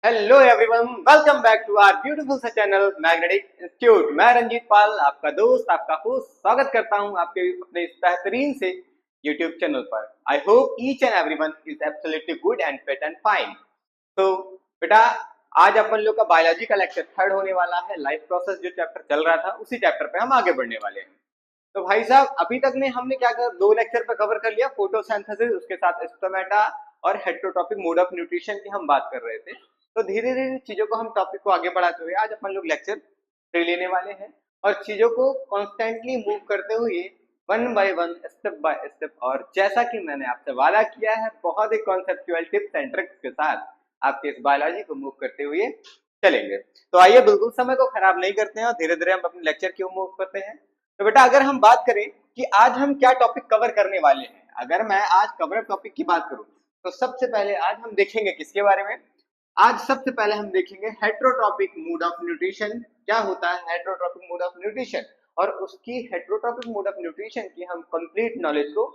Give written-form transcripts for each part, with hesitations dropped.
Hello everyone, welcome back to our beautiful सा channel magnetic institute. मैं रंजीत पाल, आपका दोस्त, आपका होस्ट, स्वागत करता हूं आपके अपने इस बेहतरीन से यूट्यूब चैनल पर। I hope each and everyone is absolutely good and fit and fine. तो बेटा, आज अपन लोग का बायोलॉजी का लेक्चर थर्ड होने वाला है। लाइफ प्रोसेस जो चैप्टर चल रहा था उसी चैप्टर पे हम आगे बढ़ने वाले हैं। तो भाई साहब, अभी तक ने हमने क्या कर दो लेक्चर पे कवर कर लिया, फोटोसिंथेसिस, उसके साथ स्टोमेटा और हेटेरोट्रॉपिक मोड ऑफ न्यूट्रिशन की हम बात कर रहे थे। तो धीरे धीरे चीजों को हम टॉपिक को आगे बढ़ाते हुए आज अपन लोग लेक्चर 3 लेने वाले हैं और चीजों को कॉन्स्टेंटली मूव करते हुए one by one, step by step, और जैसा कि मैंने आपसे वादा किया है, बहुत ही कॉन्सेप्चुअल टिप्स एंड ट्रिक्स के साथ आपके इस बायोलॉजी को मूव करते हुए चलेंगे। तो आइए बिल्कुल समय को खराब नहीं करते हैं और धीरे धीरे हम अपने लेक्चर की ओर मूव करते हैं। तो बेटा, अगर हम बात करें कि आज हम क्या टॉपिक कवर करने वाले हैं, अगर मैं आज कवर टॉपिक की बात करूं तो सबसे पहले आज हम देखेंगे किसके बारे में। आज सबसे पहले हम देखेंगे हेटेरोट्रॉपिक मोड ऑफ न्यूट्रिशन। क्या होता है हेटेरोट्रॉपिक मोड ऑफ न्यूट्रिशन, और उसकी हेटेरोट्रॉपिक मोड ऑफ न्यूट्रिशन की हम कंप्लीट नॉलेज को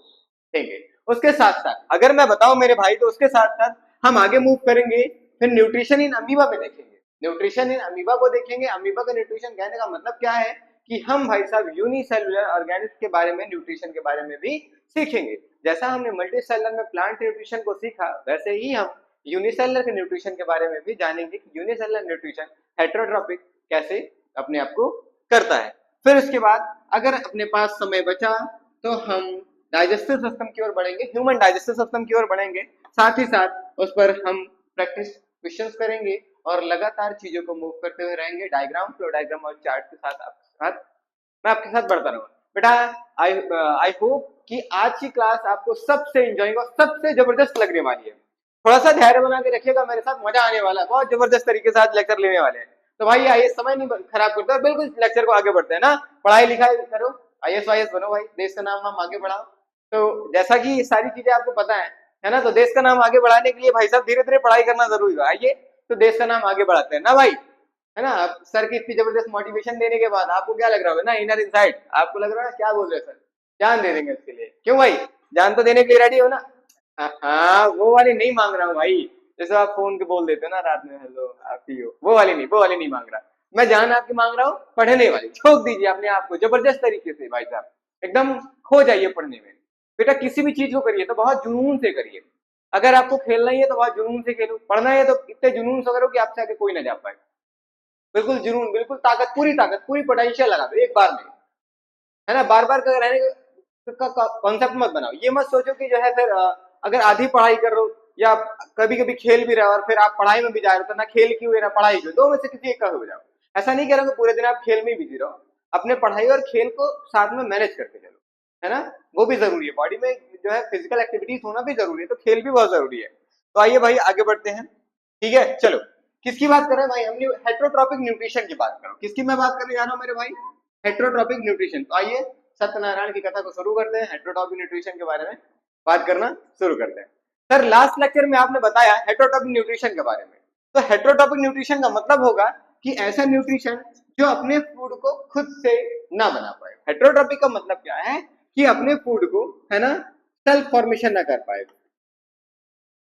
देंगे। उसके साथ साथ अगर मैं बताऊं मेरे भाई, तो उसके साथ साथ हम आगे मूव करेंगे, फिर न्यूट्रिशन इन अमीबा में देखेंगे। न्यूट्रिशन इन अमीबा को देखेंगे। अमीबा का न्यूट्रिशन कहने का मतलब क्या है कि हम भाई साहब यूनिसेलुलर ऑर्गेनिज्म के बारे में, न्यूट्रिशन के बारे में भी सीखेंगे। जैसा हमने मल्टीसेलुलर में प्लांट न्यूट्रिशन को सीखा, वैसे ही हम यूनिसेलुलर के न्यूट्रिशन के बारे में भी जानेंगे कि यूनिसेलुलर न्यूट्रिशन हेटेरोट्रॉपिक कैसे अपने आप को करता है। फिर उसके बाद अगर अपने पास समय बचा तो हम डाइजेस्टिव सिस्टम की ओर बढ़ेंगे, ह्यूमन डाइजेस्टिव सिस्टम की ओर बढ़ेंगे। साथ ही साथ उस पर हम प्रैक्टिस क्वेश्चंस करेंगे और लगातार चीजों को मूव करते हुए रहेंगे। डायग्राम, फ्लो डायग्राम और चार्ट के साथ मैं आपके साथ बढ़ता रहूंगा। बेटा, आई होप कि आज की क्लास आपको सबसे एंजॉयिंग और सबसे जबरदस्त लगने वाली है। थोड़ा सा धैर्य बना के रखिएगा, मेरे साथ मजा आने वाला है, बहुत जबरदस्त तरीके से आज लेक्चर लेने वाले हैं। तो भाई आइए, समय नहीं खराब करते, बिल्कुल लेक्चर को आगे बढ़ते हैं ना। पढ़ाई लिखाई करो, IAS वाईएस बनो भाई, देश का नाम हम आगे बढ़ाओ। तो जैसा कि ये सारी चीजें आपको पता है ना, तो देश का नाम आगे बढ़ाने के लिए भाई साहब धीरे धीरे पढ़ाई करना जरूरी है। आइए तो देश का नाम आगे बढ़ाते हैं ना भाई, है ना। सर की इतनी जबरदस्त मोटिवेशन देने के बाद आपको क्या लग रहा होगा ना, इनर इनसाइड आपको लग रहा है क्या बोल रहे हैं सर, जान दे देंगे इसके लिए। क्यों भाई, जान तो देने के लिए रेडी हो ना। हाँ, वो वाली नहीं मांग रहा हूँ भाई, जैसे आप फोन के बोल देते हो ना रात में, हेलो आप ही हो, वो वाली नहीं मांग रहा मैं। जान आपकी मांग रहा हूँ पढ़ने वाली। ठोक दीजिए अपने आप को जबरदस्त तरीके से भाई साहब, एकदम खो जाइए पढ़ने में। बेटा, किसी भी चीज को करिए तो बहुत जुनून से करिए। अगर आपको खेलना ही है तो बहुत जुनून से खेलो, पढ़ना है तो इतने जुनून से करो कि आपसे आगे कोई ना जा पाए। बिल्कुल जुनून, बिल्कुल ताकत, पूरी पोटेंशियल लगा दो एक बार में, है ना। बार बार का रहने का कॉन्सेप्ट मत बनाओ। ये मत सोचो कि जो है फिर अगर आधी पढ़ाई कर रहे हो या कभी कभी खेल भी रहे हो और फिर आप पढ़ाई में भी जा रहे हो, तो ना खेल की हुई ना पढ़ाई की, दो में से किसी एक का हो जाओ। ऐसा नहीं कह रहा कि पूरे दिन आप खेल में बिजी रहो, अपने पढ़ाई और खेल को साथ में मैनेज करके चलो, है ना। वो भी जरूरी है, बॉडी में जो है फिजिकल एक्टिविटीज होना भी जरूरी है, तो खेल भी बहुत जरूरी है। तो आइए भाई आगे बढ़ते हैं, ठीक है। चलो, किसकी बात कर रहे हैं भाई, हमने हेटेरोट्रॉपिक न्यूट्रिशन की बात करो। किसकी मैं बात करने जा रहा हूँ मेरे भाई, हेटेरोट्रॉपिक न्यूट्रिशन। तो आइए सत्यनारायण की कथा को शुरू करते हैं, हेटेरोट्रॉपिक न्यूट्रिशन के बारे में बात करना शुरू करते हैं। सर, लास्ट लेक्चर में आपने बताया हेटेरोट्रॉपिक न्यूट्रिशन के बारे में। तो हेटेरोट्रॉपिक न्यूट्रिशन का मतलब होगा कि ऐसा न्यूट्रिशन जो अपने फूड को खुद से ना बना पाए। हेटेरोट्रॉपिक का मतलब क्या है कि अपने फूड को, है ना, सेल्फ फॉर्मेशन ना कर पाए,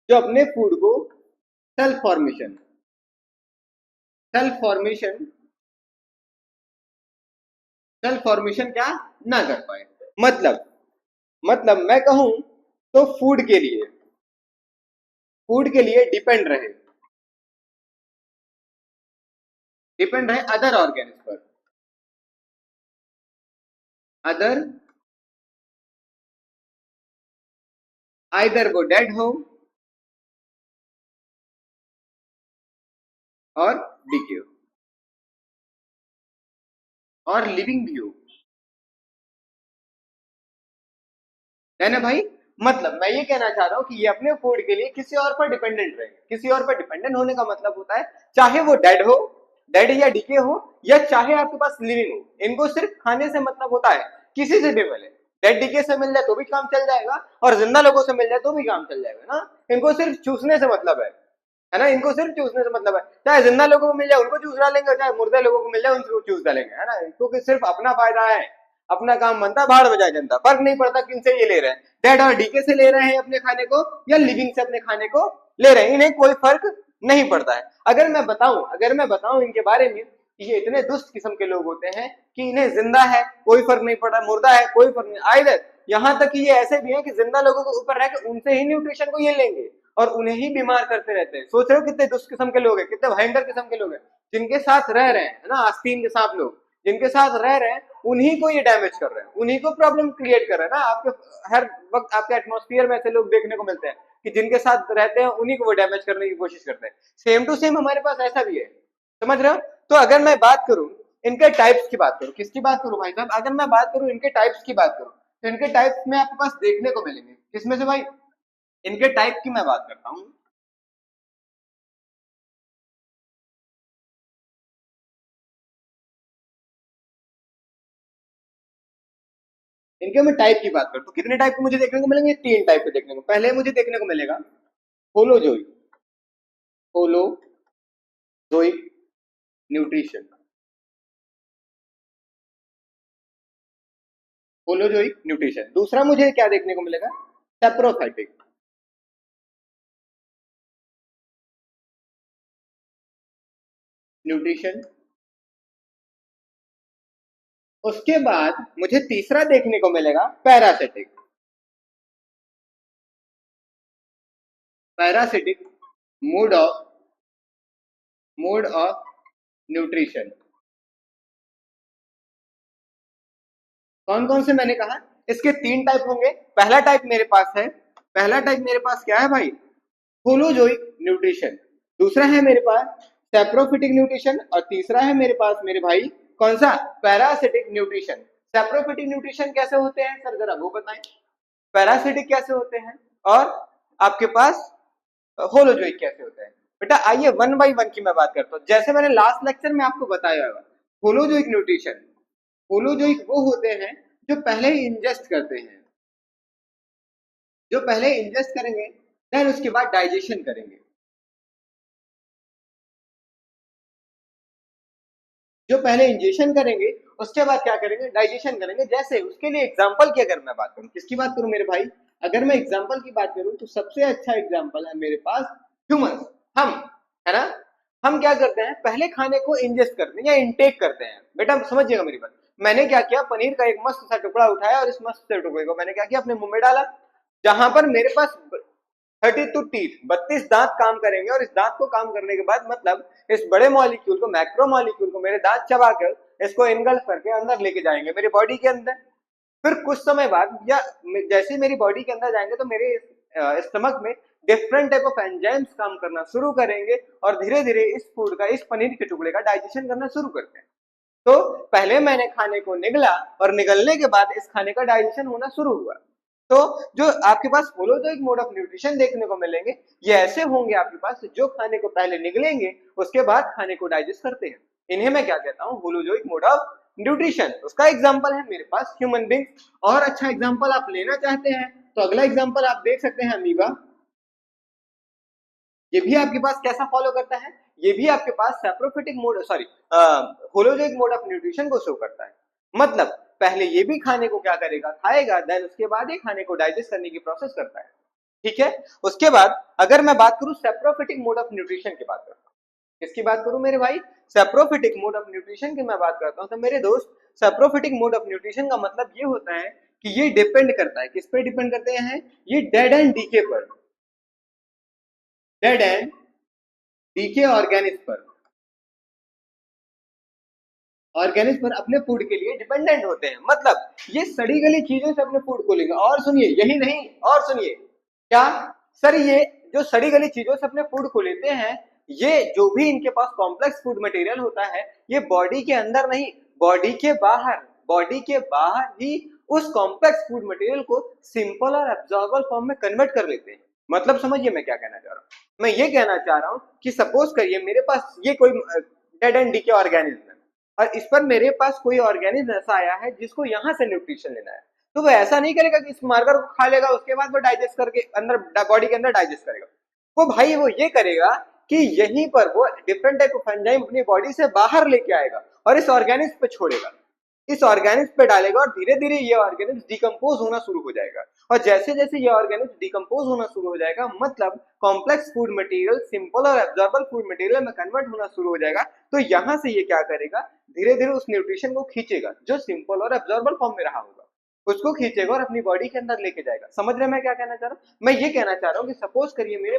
जो अपने फूड को सेल्फ फॉर्मेशन क्या ना कर पाए। मतलब मैं कहूं तो फूड के लिए डिपेंड रहे अदर ऑर्गेनिज्म पर, अदर आइदर वो डेड हो और डिके हो और लिविंग भी हो, है ना भाई। मतलब मैं ये कहना चाह रहा हूं कि ये अपने फूड के लिए किसी और पर डिपेंडेंट रहेंगे। किसी और पर डिपेंडेंट होने का मतलब होता है चाहे वो डेड या डिके हो, या चाहे आपके पास लिविंग हो, इनको सिर्फ खाने से मतलब होता है, किसी से भी मिले। डेड डिके से मिल जाए तो भी काम चल जाएगा और जिंदा लोगों से मिल जाए तो भी काम चल जाएगा ना। इनको सिर्फ चूसने से मतलब है ना। इनको सिर्फ चूसने से मतलब है, चाहे जिंदा लोगों को मिल जाए उनको चूस डालेंगे, चाहे मुर्दे लोगों को मिल जाए उनको चूस डालेंगे, है ना। क्योंकि सिर्फ अपना फायदा है, अपना काम बनता, भाड़ बजाए जनता, फर्क नहीं पड़ता किन से ये ले रहे हैं, डेड और डीके से ले रहे हैं अपने खाने को या लिविंग से अपने खाने को ले रहे हैं, इन्हें कोई फर्क नहीं पड़ता है। अगर मैं बताऊं इनके बारे में, ये इतने दुष्ट किस्म के लोग होते हैं कि इन्हें जिंदा है कोई फर्क नहीं पड़ रहा, मुर्दा है कोई फर्क नहीं। आइदर यहाँ तक कि ये ऐसे भी हैं कि जिंदा लोगों के ऊपर रह के उनसे ही न्यूट्रिशन को ये लेंगे और उन्हें ही बीमार करते रहते हैं। सोच रहे हो कितने दुष्ट किस्म के लोग हैं, कितने भयंकर किस्म के लोग हैं, जिनके साथ रह रहे हैं, है ना, आस्तीन के सांप लोग जिनके साथ रह रहे हैं, उन्हीं को ये डैमेज कर रहे हैं, उन्हीं को प्रॉब्लम क्रिएट कर रहे हैं ना। आपके हर वक्त आपके एटमॉस्फेयर में ऐसे लोग देखने को मिलते हैं कि जिनके साथ रहते हैं उन्हीं को वो डैमेज करने की कोशिश करते हैं। सेम टू सेम हमारे पास ऐसा भी है, समझ रहे हो। तो अगर मैं बात करूं इनके टाइप्स की बात करूं, किसकी बात करूं भाई साहब, अगर मैं बात करूं इनके टाइप्स की बात करूं, तो इनके टाइप्स में आपके पास देखने को मिलेंगे, किसमें से भाई, इनके टाइप की मैं बात करता हूं। इनके मैं टाइप की बात करता हूं, कितने टाइप के मुझे देखने को मिलेंगे, 3 टाइप के देखने को। पहले मुझे देखने को मिलेगा holozoic, holozoic nutrition, holozoic nutrition. दूसरा मुझे क्या देखने को मिलेगा, सेप्रोफाइटिक न्यूट्रिशन। उसके बाद मुझे तीसरा देखने को मिलेगा parasitic, parasitic mode of nutrition. कौन कौन से मैंने कहा, इसके 3 टाइप होंगे। पहला टाइप मेरे पास है, पहला टाइप मेरे पास क्या है भाई, होलोजोइक न्यूट्रिशन। दूसरा है मेरे पास सेप्रोफिटिक न्यूट्रिशन और तीसरा है मेरे पास मेरे भाई कौन सा, पैरासिटिक न्यूट्रिशन। सेप्रोफिटिक न्यूट्रिशन कैसे होते हैं सर, जरा वो बताएं, पैरासिटिक कैसे होते हैं और आपके पास होलोजोइक कैसे होते हैं। बेटा आइए वन बाई वन की मैं बात करता हूँ। जैसे मैंने लास्ट लेक्चर में आपको बताया हुआ, होलोजोइक न्यूट्रिशन, होलोजोइक वो होते हैं जो पहले ही इंजेस्ट करते हैं, जो पहले इंजेस्ट करेंगे देन उसके बाद डाइजेशन करेंगे, जो पहले इंजेक्शन करेंगे उसके बाद क्या करेंगे, डाइजेशन करेंगे। जैसे उसके लिए एग्जांपल की अगर मैं बात करूं, किसकी बात करूं मेरे भाई, अगर मैं एग्जांपल की बात करूं तो सबसे अच्छा एग्जांपल है मेरे पास ह्यूमंस, हम, है ना। हम क्या करते हैं, पहले खाने को इंजेस्ट करते हैं या इनटेक करते हैं। बेटा समझिएगा मेरी बात, मैंने क्या किया, पनीर का एक मस्त सा टुकड़ा उठाया और इस मस्त से टुकड़े को मैंने क्या किया, अपने मुंह में डाला, जहां पर मेरे पास 32 टीथ 32 दांत काम करेंगे। और इस दांत को काम करने के बाद मतलब इस बड़े मॉलिक्यूल को, मैक्रो मॉलिक्यूल को मेरे दांत चबाकर इसको इनगल्फ करके अंदर लेके जाएंगे मेरी बॉडी के अंदर। फिर कुछ समय बाद या जैसे मेरी बॉडी के अंदर जाएंगे तो मेरे स्टमक में डिफरेंट टाइप ऑफ एंजाइम्स काम करना शुरू करेंगे और धीरे धीरे इस फूड का, इस पनीर के टुकड़े का डाइजेशन करना शुरू करते हैं। तो पहले मैंने खाने को निगला और निगलने के बाद इस खाने का डाइजेशन होना शुरू हुआ। तो जो आपके पास होलोजोइक मोड ऑफ न्यूट्रिशन देखने को मिलेंगे, ये ऐसे होंगे आपके पास जो खाने को पहले निगलेंगे उसके बाद खाने को डाइजेस्ट करते हैं। इन्हें मैं क्या कहता हूँ, होलोजोइक मोड ऑफ न्यूट्रिशन। उसका एग्जांपल है मेरे पास ह्यूमन बींग। और अच्छा एग्जांपल आप लेना चाहते हैं तो अगला एग्जांपल आप देख सकते हैं अमीबा। ये भी आपके पास कैसा फॉलो करता है, ये भी आपके पास saprophytic mode, sorry, holozoic mode of nutrition को शो करता है। मतलब पहले ये भी खाने को क्या करेगा, खाएगा, देन उसके बाद ये खाने को डाइजेस्ट करने की प्रोसेस करता है, ठीक है। उसके बाद अगर मैं बात करूं सेप्रोफिटिक मोड ऑफ न्यूट्रिशन की बात करता हूं, किसकी बात करूं मेरे भाई, सेप्रोफिटिक मोड ऑफ न्यूट्रिशन की मैं बात करता हूं। तो मेरे दोस्त सेप्रोफिटिक मोड ऑफ न्यूट्रिशन का मतलब ये होता है कि ये डिपेंड करता है, किस पे डिपेंड करते हैं, ये डेड एंड डीके पर, डेड एंड डीके ऑर्गेनिज्म पर, ऑर्गेनिज्म पर अपने फूड के लिए डिपेंडेंट होते हैं। मतलब ये सड़ी गली चीजों से अपने फूड को लेंगे। और सुनिए, यही नहीं, और सुनिए क्या सर, ये जो सड़ी गली चीजों से अपने फूड को लेते हैं, ये जो भी इनके पास कॉम्प्लेक्स फूड मटेरियल होता है, ये बॉडी के अंदर नहीं, बॉडी के बाहर, बॉडी के बाहर ही उस कॉम्प्लेक्स फूड मटेरियल को सिंपल और एब्जॉर्बल फॉर्म में कन्वर्ट कर लेते हैं। मतलब समझिए मैं क्या कहना चाह रहा हूँ, मैं ये कहना चाह रहा हूँ कि सपोज करिए मेरे पास ये कोई डेड एंड डीके ऑर्गेनिज्म है और इस पर मेरे पास कोई ऑर्गेनिज्म ऐसा आया है जिसको यहाँ से न्यूट्रिशन लेना है, तो वो ऐसा नहीं करेगा कि इस मार्कर को खा लेगा उसके बाद वो डाइजेस्ट करके अंदर बॉडी के अंदर डाइजेस्ट करेगा। वो भाई वो ये करेगा कि यहीं पर वो डिफरेंट टाइप ऑफ एंजाइम अपनी बॉडी से बाहर लेके आएगा और इस ऑर्गेनिज्म पे छोड़ेगा। इस ऑर्गेनिक्स पे डालेगा और धीरे धीरे ये ऑर्गेनिक्स डिकम्पोज होना शुरू हो जाएगा। और जैसे जैसे ये ऑर्गेनिक्स डिकम्पोज होना शुरू हो जाएगा, मतलब कॉम्प्लेक्स फूड मटेरियल सिंपल और एब्जॉर्बल फूड मटेरियल में कन्वर्ट होना शुरू हो जाएगा। तो यहाँ से ये क्या करेगा, धीरे धीरे उस न्यूट्रिशन को खींचेगा जो सिंपल और एब्जॉर्बल फॉर्म में रहा होगा, उसको खींचेगा और अपनी बॉडी के अंदर लेके जाएगा। समझ रहे हैं मैं क्या कहना चाह रहा हूँ? मैं ये कहना चाह रहा हूँ कि सपोज करिए मेरे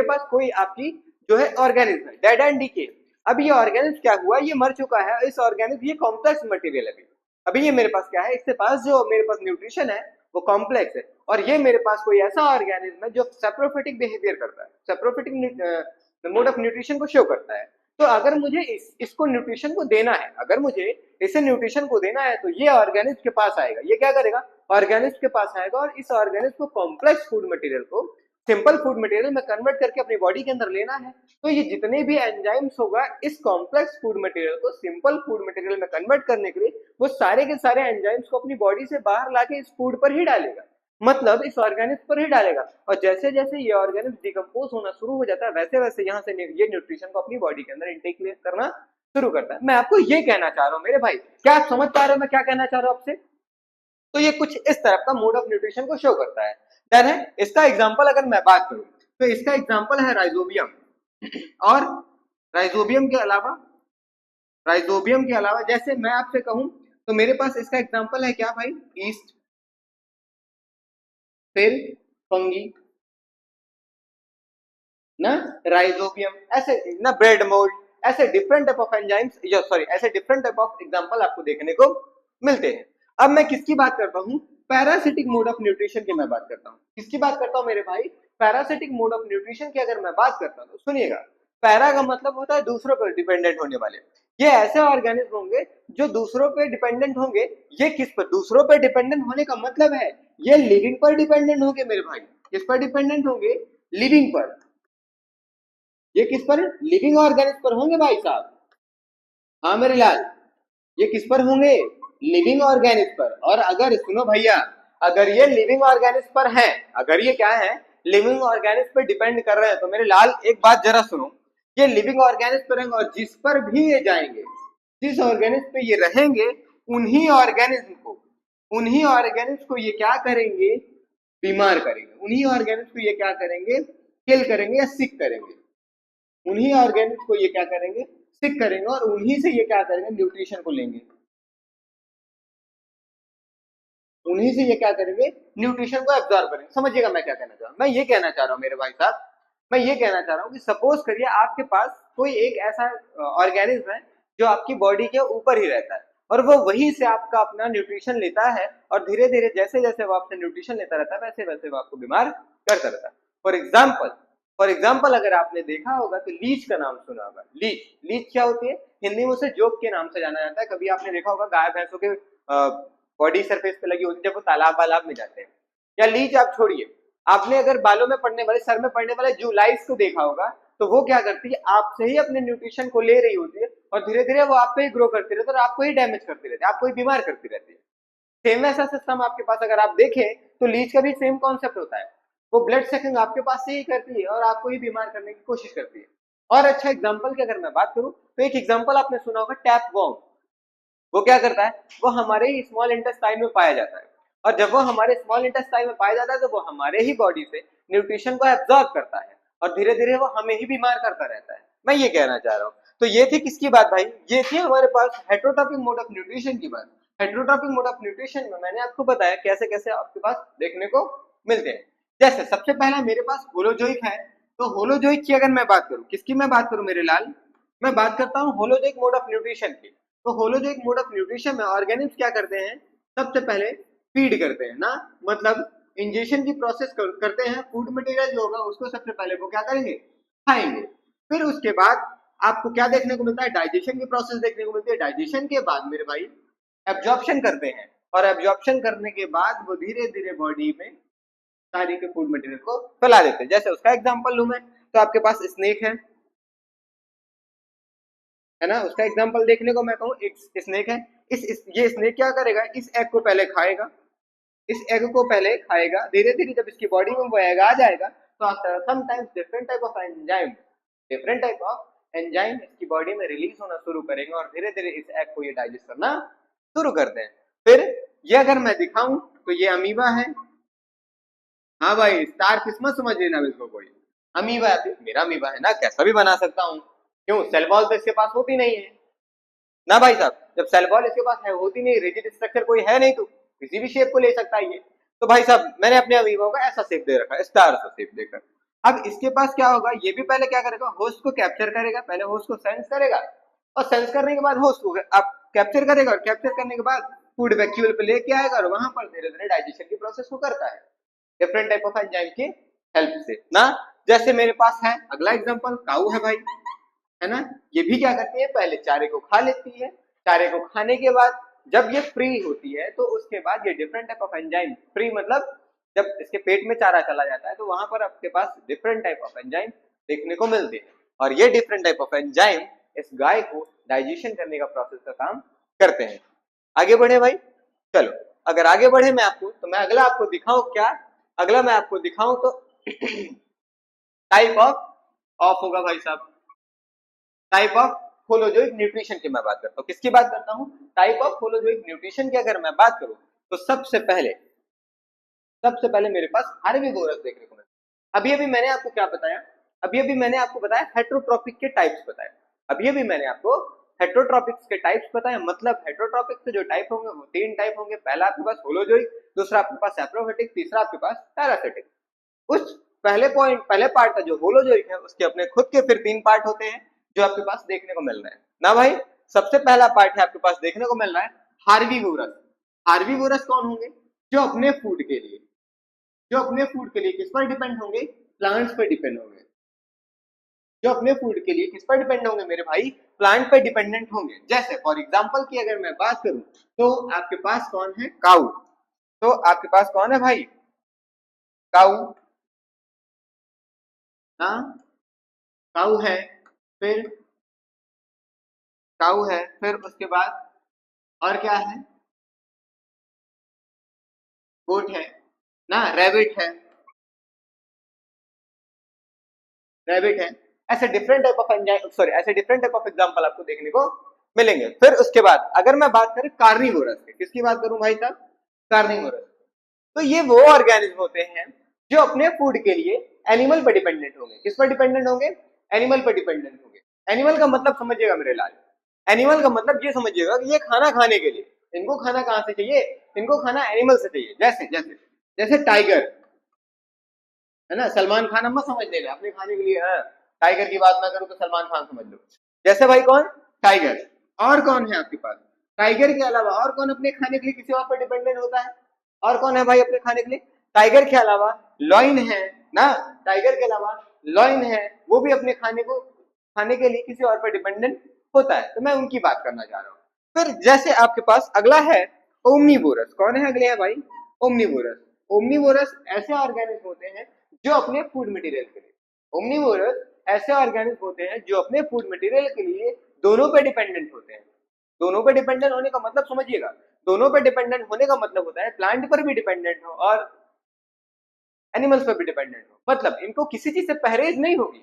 पास कोई आपकी जो है ऑर्गेनिज्म है, डेड एंड डीके। अब ये ऑर्गेनिज्म क्या हुआ, ये मर चुका है। इस ऑर्गेनिज्म ये कॉम्प्लेक्स मटेरियल है। अभी ये मेरे पास क्या है, इसके पास जो मेरे पास न्यूट्रिशन है वो कॉम्प्लेक्स है, और ये मेरे पास कोई ऐसा ऑर्गेनिज्म है जो सेप्रोफिटिक बिहेवियर करता है, सेप्रोफिटिक मोड ऑफ न्यूट्रिशन को शो करता है। तो अगर मुझे इसको न्यूट्रिशन को देना है, अगर मुझे इसे न्यूट्रिशन को देना है, तो ये ऑर्गेनिज्म के पास आएगा। ये क्या करेगा, ऑर्गेनिज्म के पास आएगा और इस ऑर्गेनिज्म को कॉम्प्लेक्स फूड मटेरियल को सिंपल फूड मटेरियल में कन्वर्ट करके अपनी बॉडी के अंदर लेना है। तो ये जितने भी एंजाइम्स होगा इस कॉम्प्लेक्स फूड मटेरियल को सिंपल फूड मटेरियल में कन्वर्ट करने के लिए, वो सारे के सारे एंजाइम्स को अपनी बॉडी से बाहर लाके इस फूड पर ही डालेगा, मतलब इस ऑर्गेनिज्म पर ही डालेगा। और जैसे जैसे ये ऑर्गेनिज्म डिकम्पोज होना शुरू हो जाता है, वैसे वैसे यहाँ से ये न्यूट्रिशन को अपनी बॉडी के अंदर इंटेक करना शुरू करता है। मैं आपको ये कहना चाह रहा हूँ मेरे भाई, क्या आप समझ पा रहे हो मैं क्या कहना चाह रहा हूँ आपसे? तो ये कुछ इस तरह का मोड ऑफ न्यूट्रिशन को शो करता है। देन है इसका एग्जांपल, अगर मैं बात करूं तो इसका एग्जांपल है राइजोबियम। और राइजोबियम के अलावा जैसे मैं आपसे कहूं तो मेरे पास इसका एग्जांपल है क्या भाई, ईस्ट, फिर फंगी ना, राइजोबियम, ऐसे ना ब्रेड मोल्ड, ऐसे डिफरेंट टाइप ऑफ एंजाइम्स, ऐसे डिफरेंट टाइप ऑफ एग्जांपल आपको देखने को मिलते हैं। अब मैं किसकी बात करता हूँ, पैरासिटिक मोड ऑफ न्यूट्रिशन की मैं बात करता हूँ। किसकी बात करता हूँ मेरे भाई, पैरासिटिक मोड ऑफ न्यूट्रिशन की अगर मैं बात करता हूँ तो सुनिएगा, पैरा का मतलब होता है दूसरों पर डिपेंडेंट होने वाले। ये ऐसे ऑर्गेनिज्म होंगे जो दूसरों पे डिपेंडेंट होंगे। ये किस पर, दूसरों पर डिपेंडेंट होने का मतलब है ये लिविंग पर डिपेंडेंट होंगे मेरे भाई। किस पर डिपेंडेंट होंगे, लिविंग पर। ये किस पर, लिविंग ऑर्गेनिज्म पर होंगे भाई साहब। हाँ मेरे लाल, ये किस पर होंगे, लिविंग ऑर्गेनिज्म पर। और अगर सुनो भैया, अगर ये लिविंग ऑर्गेनिज्म पर है, अगर ये क्या है, लिविंग ऑर्गेनिज्म पर डिपेंड कर रहे हैं, तो मेरे लाल एक बात जरा सुनो, ये लिविंग ऑर्गेनिज्म पर रहेंगे और जिस पर भी ये जाएंगे, जिस ऑर्गेनिज्म पे ये रहेंगे, उन्हीं ऑर्गेनिज्म को ये क्या करेंगे, बीमार करेंगे। उन्हीं ऑर्गेनिज्म को ये क्या करेंगे, किल करेंगे या सिक करेंगे। उन्हीं ऑर्गेनिज्म को ये क्या करेंगे, सिक करेंगे, और उन्हीं से ये क्या करेंगे, न्यूट्रिशन को लेंगे। उन्हीं से ये क्या करेंगे, न्यूट्रिशन को एब्जॉर्ब करेंगे। समझिएगा मैं क्या कहना चाह रहा हूँ, मैं ये कहना चाह रहा हूँ मेरे भाई साहब, मैं ये कहना चाह रहा हूँ कि सपोज करिए आपके पास कोई एक ऐसा ऑर्गेनिज्म है जो आपकी बॉडी के ऊपर ही रहता है, और वो वहीं से आपका अपना न्यूट्रिशन लेता है, और धीरे धीरे जैसे जैसे वो आपसे न्यूट्रिशन लेता रहता है, वैसे वैसे वो आपको बीमार करता रहता है। फॉर एग्जाम्पल अगर आपने देखा होगा तो लीच का नाम सुना होगा। लीच क्या होती है, हिंदी में उसे जोक के नाम से जाना जाता है। कभी आपने देखा होगा गाय भैंसों के बॉडी सरफेस पे लगी होती है जब वो तालाब वालाब में जाते हैं। या लीच आप छोड़िए, आपने अगर बालों में पड़ने वाले, सर में पड़ने वाले जूलाइस को देखा होगा, तो वो क्या करती है, आपसे ही अपने न्यूट्रिशन को ले रही होती है, और धीरे धीरे वो आप पे ही ग्रो करती रहती है, और आपको ही डैमेज करती रहती है, आपको ही बीमार करती रहती है। सेम ऐसा सिस्टम आपके पास अगर आप देखें तो लीच का भी सेम कॉन्सेप्ट होता है। वो ब्लड सकिंग आपके पास से ही करती है और आपको ही बीमार करने की कोशिश करती है। और अच्छा एग्जाम्पल की अगर मैं बात करूं तो एक एग्जाम्पल आपने सुना होगा, टैप वॉर्म। वो क्या करता है, वो हमारे ही स्मॉल इंटेस्टाइन में पाया जाता है, और जब वो हमारे स्मॉल इंटेस्टाइन में पाया जाता है तो वो हमारे ही बॉडी से न्यूट्रिशन को एब्जॉर्ब करता है, और धीरे धीरे वो हमें ही बीमार करता रहता है। मैं ये कहना चाह रहा हूँ। तो ये थी किसकी बात भाई, ये थी हमारे पास हेटेरोट्रॉपिक मोड ऑफ न्यूट्रिशन की बात। हेटेरोट्रॉपिक मोड ऑफ न्यूट्रिशन में मैंने आपको बताया कैसे कैसे आपके पास देखने को मिलते हैं। जैसे सबसे पहला मेरे पास होलोजोइक है, तो होलोजोइक की अगर मैं बात करूं, किसकी मैं बात करूं मेरे लाल, मैं बात करता हूं होलोजोइक मोड ऑफ न्यूट्रिशन की। तो होलोजोइक मोड ऑफ न्यूट्रिशन में ऑर्गेनिज्म क्या करते हैं, सबसे पहले फीड करते हैं ना, मतलब इंजेक्शन की प्रोसेस करते हैं। फूड मटेरियल जो होगा उसको सबसे पहले वो क्या करेंगे, खाएंगे। फिर उसके बाद आपको क्या देखने को मिलता है, डाइजेशन की प्रोसेस देखने को मिलती है। डाइजेशन के बाद मेरे भाई एब्जॉर्प्शन करते हैं, और एब्जॉर्प्शन करने के बाद वो धीरे धीरे बॉडी में सारी के फूड मटेरियल को फैला देते हैं। जैसे उसका एग्जांपल लूं मैं, तो आपके पास स्नेक है ना, उसका एग्जांपल देखने को मैं कहूँ, एक स्नेक है। ये स्नेक क्या करेगा, इस एग को पहले खाएगा, इस एग को पहले खाएगा, धीरे धीरे जब इसकी बॉडी में वो एग आ जाएगा तो after some times different type of enzyme इसकी बॉडी में रिलीज होना शुरू करेंगे और धीरे धीरे इस एग को ये डाइजेस्ट करना शुरू करते हैं। फिर ये अगर मैं दिखाऊं तो ये अमीबा है। हाँ भाई, स्टार किस्मत समझ लेना इसको, कोई अमीबा है, मेरा अमीबा है ना, कैसा भी बना सकता हूँ। क्यों? सेल वॉल तो इसके पास होती नहीं है ना भाई साहब। जब सेल वॉल इसके पास है, होती नहीं, रिजिड स्ट्रक्चर कोई है नहीं, तो किसी भी शेप को ले सकता है ये। तो भाई साहब मैंने अपने अमीबा को ऐसा शेप दे रखा है, स्टार सा शेप देकर। अब इसके पास क्या होगा, ये भी पहले क्या करेगा, होस्ट को कैप्चर करेगा, पहले होस्ट को सेंस करेगा और सेंस करने के बाद होस्ट को आप कैप्चर करेगा और कैप्चर करने के बाद फूड वैक्यूल पे लेके आएगा और वहां पर धीरे धीरे डाइजेशन की प्रोसेस को करता है डिफरेंट टाइप ऑफ एंजाइम की हेल्प से ना। जैसे मेरे पास है अगला एग्जांपल, काऊ है भाई, है ना। ये भी क्या करती है, पहले चारे को खा लेती है, चारे को खाने के बाद जब ये फ्री होती है तो उसके बाद ये different type of enzyme, free मतलब जब इसके पेट में चारा चला जाता है तो वहां पर आपके पास डिफरेंट टाइप ऑफ एंजाइम देखने को मिलते हैं और ये डिफरेंट टाइप ऑफ एंजाइम इस गाय को डाइजेशन करने का प्रोसेस का काम करते हैं। आगे बढ़े भाई, चलो अगर आगे बढ़े मैं अगला आपको दिखाऊं क्या, अगला मैं आपको दिखाऊं तो टाइप ऑफ होगा भाई साहब, टाइप ऑफ होलोजोइक न्यूट्रिशन की मैं बात करता हूँ। किसकी बात करता हूँ? टाइप ऑफ होलोजोइक न्यूट्रिशन की अगर मैं बात करूँ तो सबसे पहले मेरे पास हार्बीवोरस देखने को मिलता है। अभी मैंने आपको क्या बताया, अभी मैंने आपको बताया हेटेरोट्रॉपिक के टाइप्स बताए, अभी मैंने आपको हेटेरोट्रॉपिक्स के टाइप्स बताए। मतलब हेटेरोट्रॉपिक के जो टाइप होंगे वो 3 टाइप होंगे। पहला आपके पास होलोजोइक, दूसरा आपके पास सैप्रोफिटिक, तीसरा आपके पास पैरासिटिक। उस पहले पार्ट का जो होलोजोइक है उसके अपने खुद के फिर 3 पार्ट होते हैं जो आपके पास देखने को मिल रहे हैं ना भाई। सबसे पहला पार्ट है आपके पास देखने को मिल रहा है हार्बीवोरस। हार्बीवोरस कौन होंगे? जो अपने फूड के लिए किस पर डिपेंड होंगे? प्लांट्स पर डिपेंड होंगे। जो अपने फूड के लिए किस पर डिपेंड होंगे मेरे भाई? प्लांट पर डिपेंडेंट होंगे। जैसे फॉर एग्जांपल की अगर मैं बात करूं तो आपके पास कौन है? काऊ। तो आपके पास कौन है भाई? काऊ। हाँ, काऊ है, फिर उसके बाद और क्या है? गोट है ना, रैबिट है, ऐसे डिफरेंट टाइप ऑफ एग्जांपल आपको देखने को मिलेंगे। फिर उसके बाद अगर मैं बात करूं कार्निवोरस की, किसकी बात करूं भाई साहब? कार्निवोरस। तो ये वो ऑर्गेनिज्म होते हैं जो अपने फूड के लिए एनिमल पर डिपेंडेंट होंगे। किस पर डिपेंडेंट होंगे? एनिमल पर डिपेंडेंट होंगे। एनिमल का मतलब समझिएगा मेरे लाल, एनिमल का मतलब ये समझिएगा कि ये खाना खाने के लिए, इनको खाना कहां से चाहिए? इनको खाना एनिमल से चाहिए। जैसे टाइगर है ना, सलमान खान हम मत समझ लेना अपने खाने के लिए। टाइगर की बात ना करूं तो सलमान खान समझ लो। जैसे भाई कौन? टाइगर। और कौन है आपके पास? टाइगर के अलावा और कौन अपने खाने के लिए किसी और पर डिपेंडेंट होता है? और कौन है भाई अपने खाने के लिए? टाइगर के अलावा लॉइन है ना, टाइगर के अलावा लॉइन है, वो भी अपने खाने के लिए किसी और पर डिपेंडेंट होता है। तो मैं उनकी बात करना चाह रहा हूँ। फिर जैसे आपके पास अगला है ओमनीवोरस। कौन है अगले? है भाई ओमनीवोरस। ओमनीवोरस ऐसे ऑर्गेनिज्म होते हैं जो अपने फूड मटेरियल के लिए, ओमनीवोरस ऐसे ऑर्गेनिज्म होते हैं जो अपने फूड मटेरियल के लिए दोनों पे डिपेंडेंट होते हैं। दोनों पे डिपेंडेंट होने का मतलब समझिएगा, दोनों पे डिपेंडेंट होने का मतलब होता है प्लांट पर भी डिपेंडेंट हो और एनिमल्स पर भी डिपेंडेंट हो। मतलब इनको किसी चीज से परहेज नहीं होगी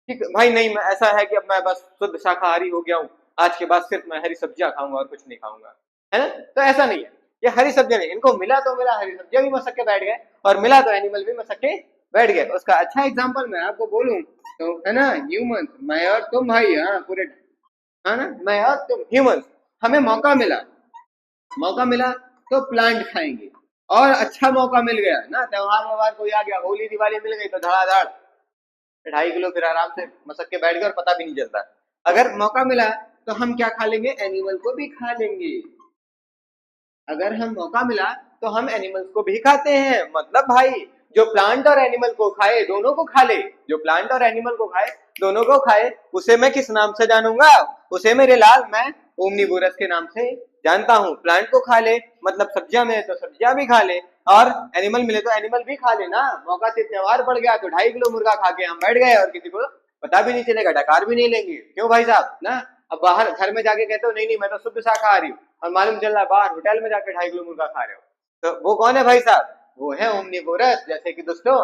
कि भाई नहीं मैं ऐसा है कि अब मैं बस शुद्ध शाकाहारी हो गया हूँ, आज के बाद सिर्फ मैं हरी सब्जियां खाऊंगा और कुछ नहीं खाऊंगा, है ना। तो ऐसा नहीं है, ये हरी सब्जियां नहीं, इनको मिला तो मिला, हरी सब्जियां भी मसक के बैठ गए और मिला तो एनिमल भी मसक के बैठ गए। उसका अच्छा एग्जाम्पल मैं आपको बोलूं तो है ना, ह्यूमन, मैं और तुम भाई, हाँ पूरे, है ना, मैं और तुम ह्यूमन, हमें मौका मिला तो प्लांट खाएंगे। और अच्छा मौका मिल गया ना, त्योहार कोई आ गया, होली दिवाली मिल गई तो धड़ाधड़ 2.5 किलो फिर आराम से मसक के बैठ गए और पता भी नहीं चलता। अगर मौका मिला तो हम क्या खा लेंगे? एनिमल को भी खा लेंगे। अगर हम मौका मिला तो हम एनिमल्स को भी खाते हैं। मतलब भाई जो प्लांट और एनिमल को खाए दोनों को खा ले, जो प्लांट और एनिमल को खाए दोनों को खाए, उसे मैं किस नाम से जानूंगा? उसे मेरे लाल मैं ओमनीवोरस के नाम से जानता हूँ। प्लांट को खा ले मतलब सब्जियां मिले तो सब्जियां भी खा ले और एनिमल मिले तो एनिमल भी खा ले ना। मौका से त्योहार पड़ गया तो 2.5 किलो मुर्गा खा के हम बैठ गए और किसी को पता भी नहीं चलेगा, डकार भी नहीं लेंगे। क्यों भाई साहब ना? अब बाहर घर में जाके कहते हो नहीं मैं तो शुद्ध शाकाहारी हूँ और मालूम चल रहा है बाहर होटल में जाके 2.5 किलो मुर्गा खा रहे हो। तो वो कौन है भाई साहब? वो है ओमनीवोरस। जैसे कि दोस्तों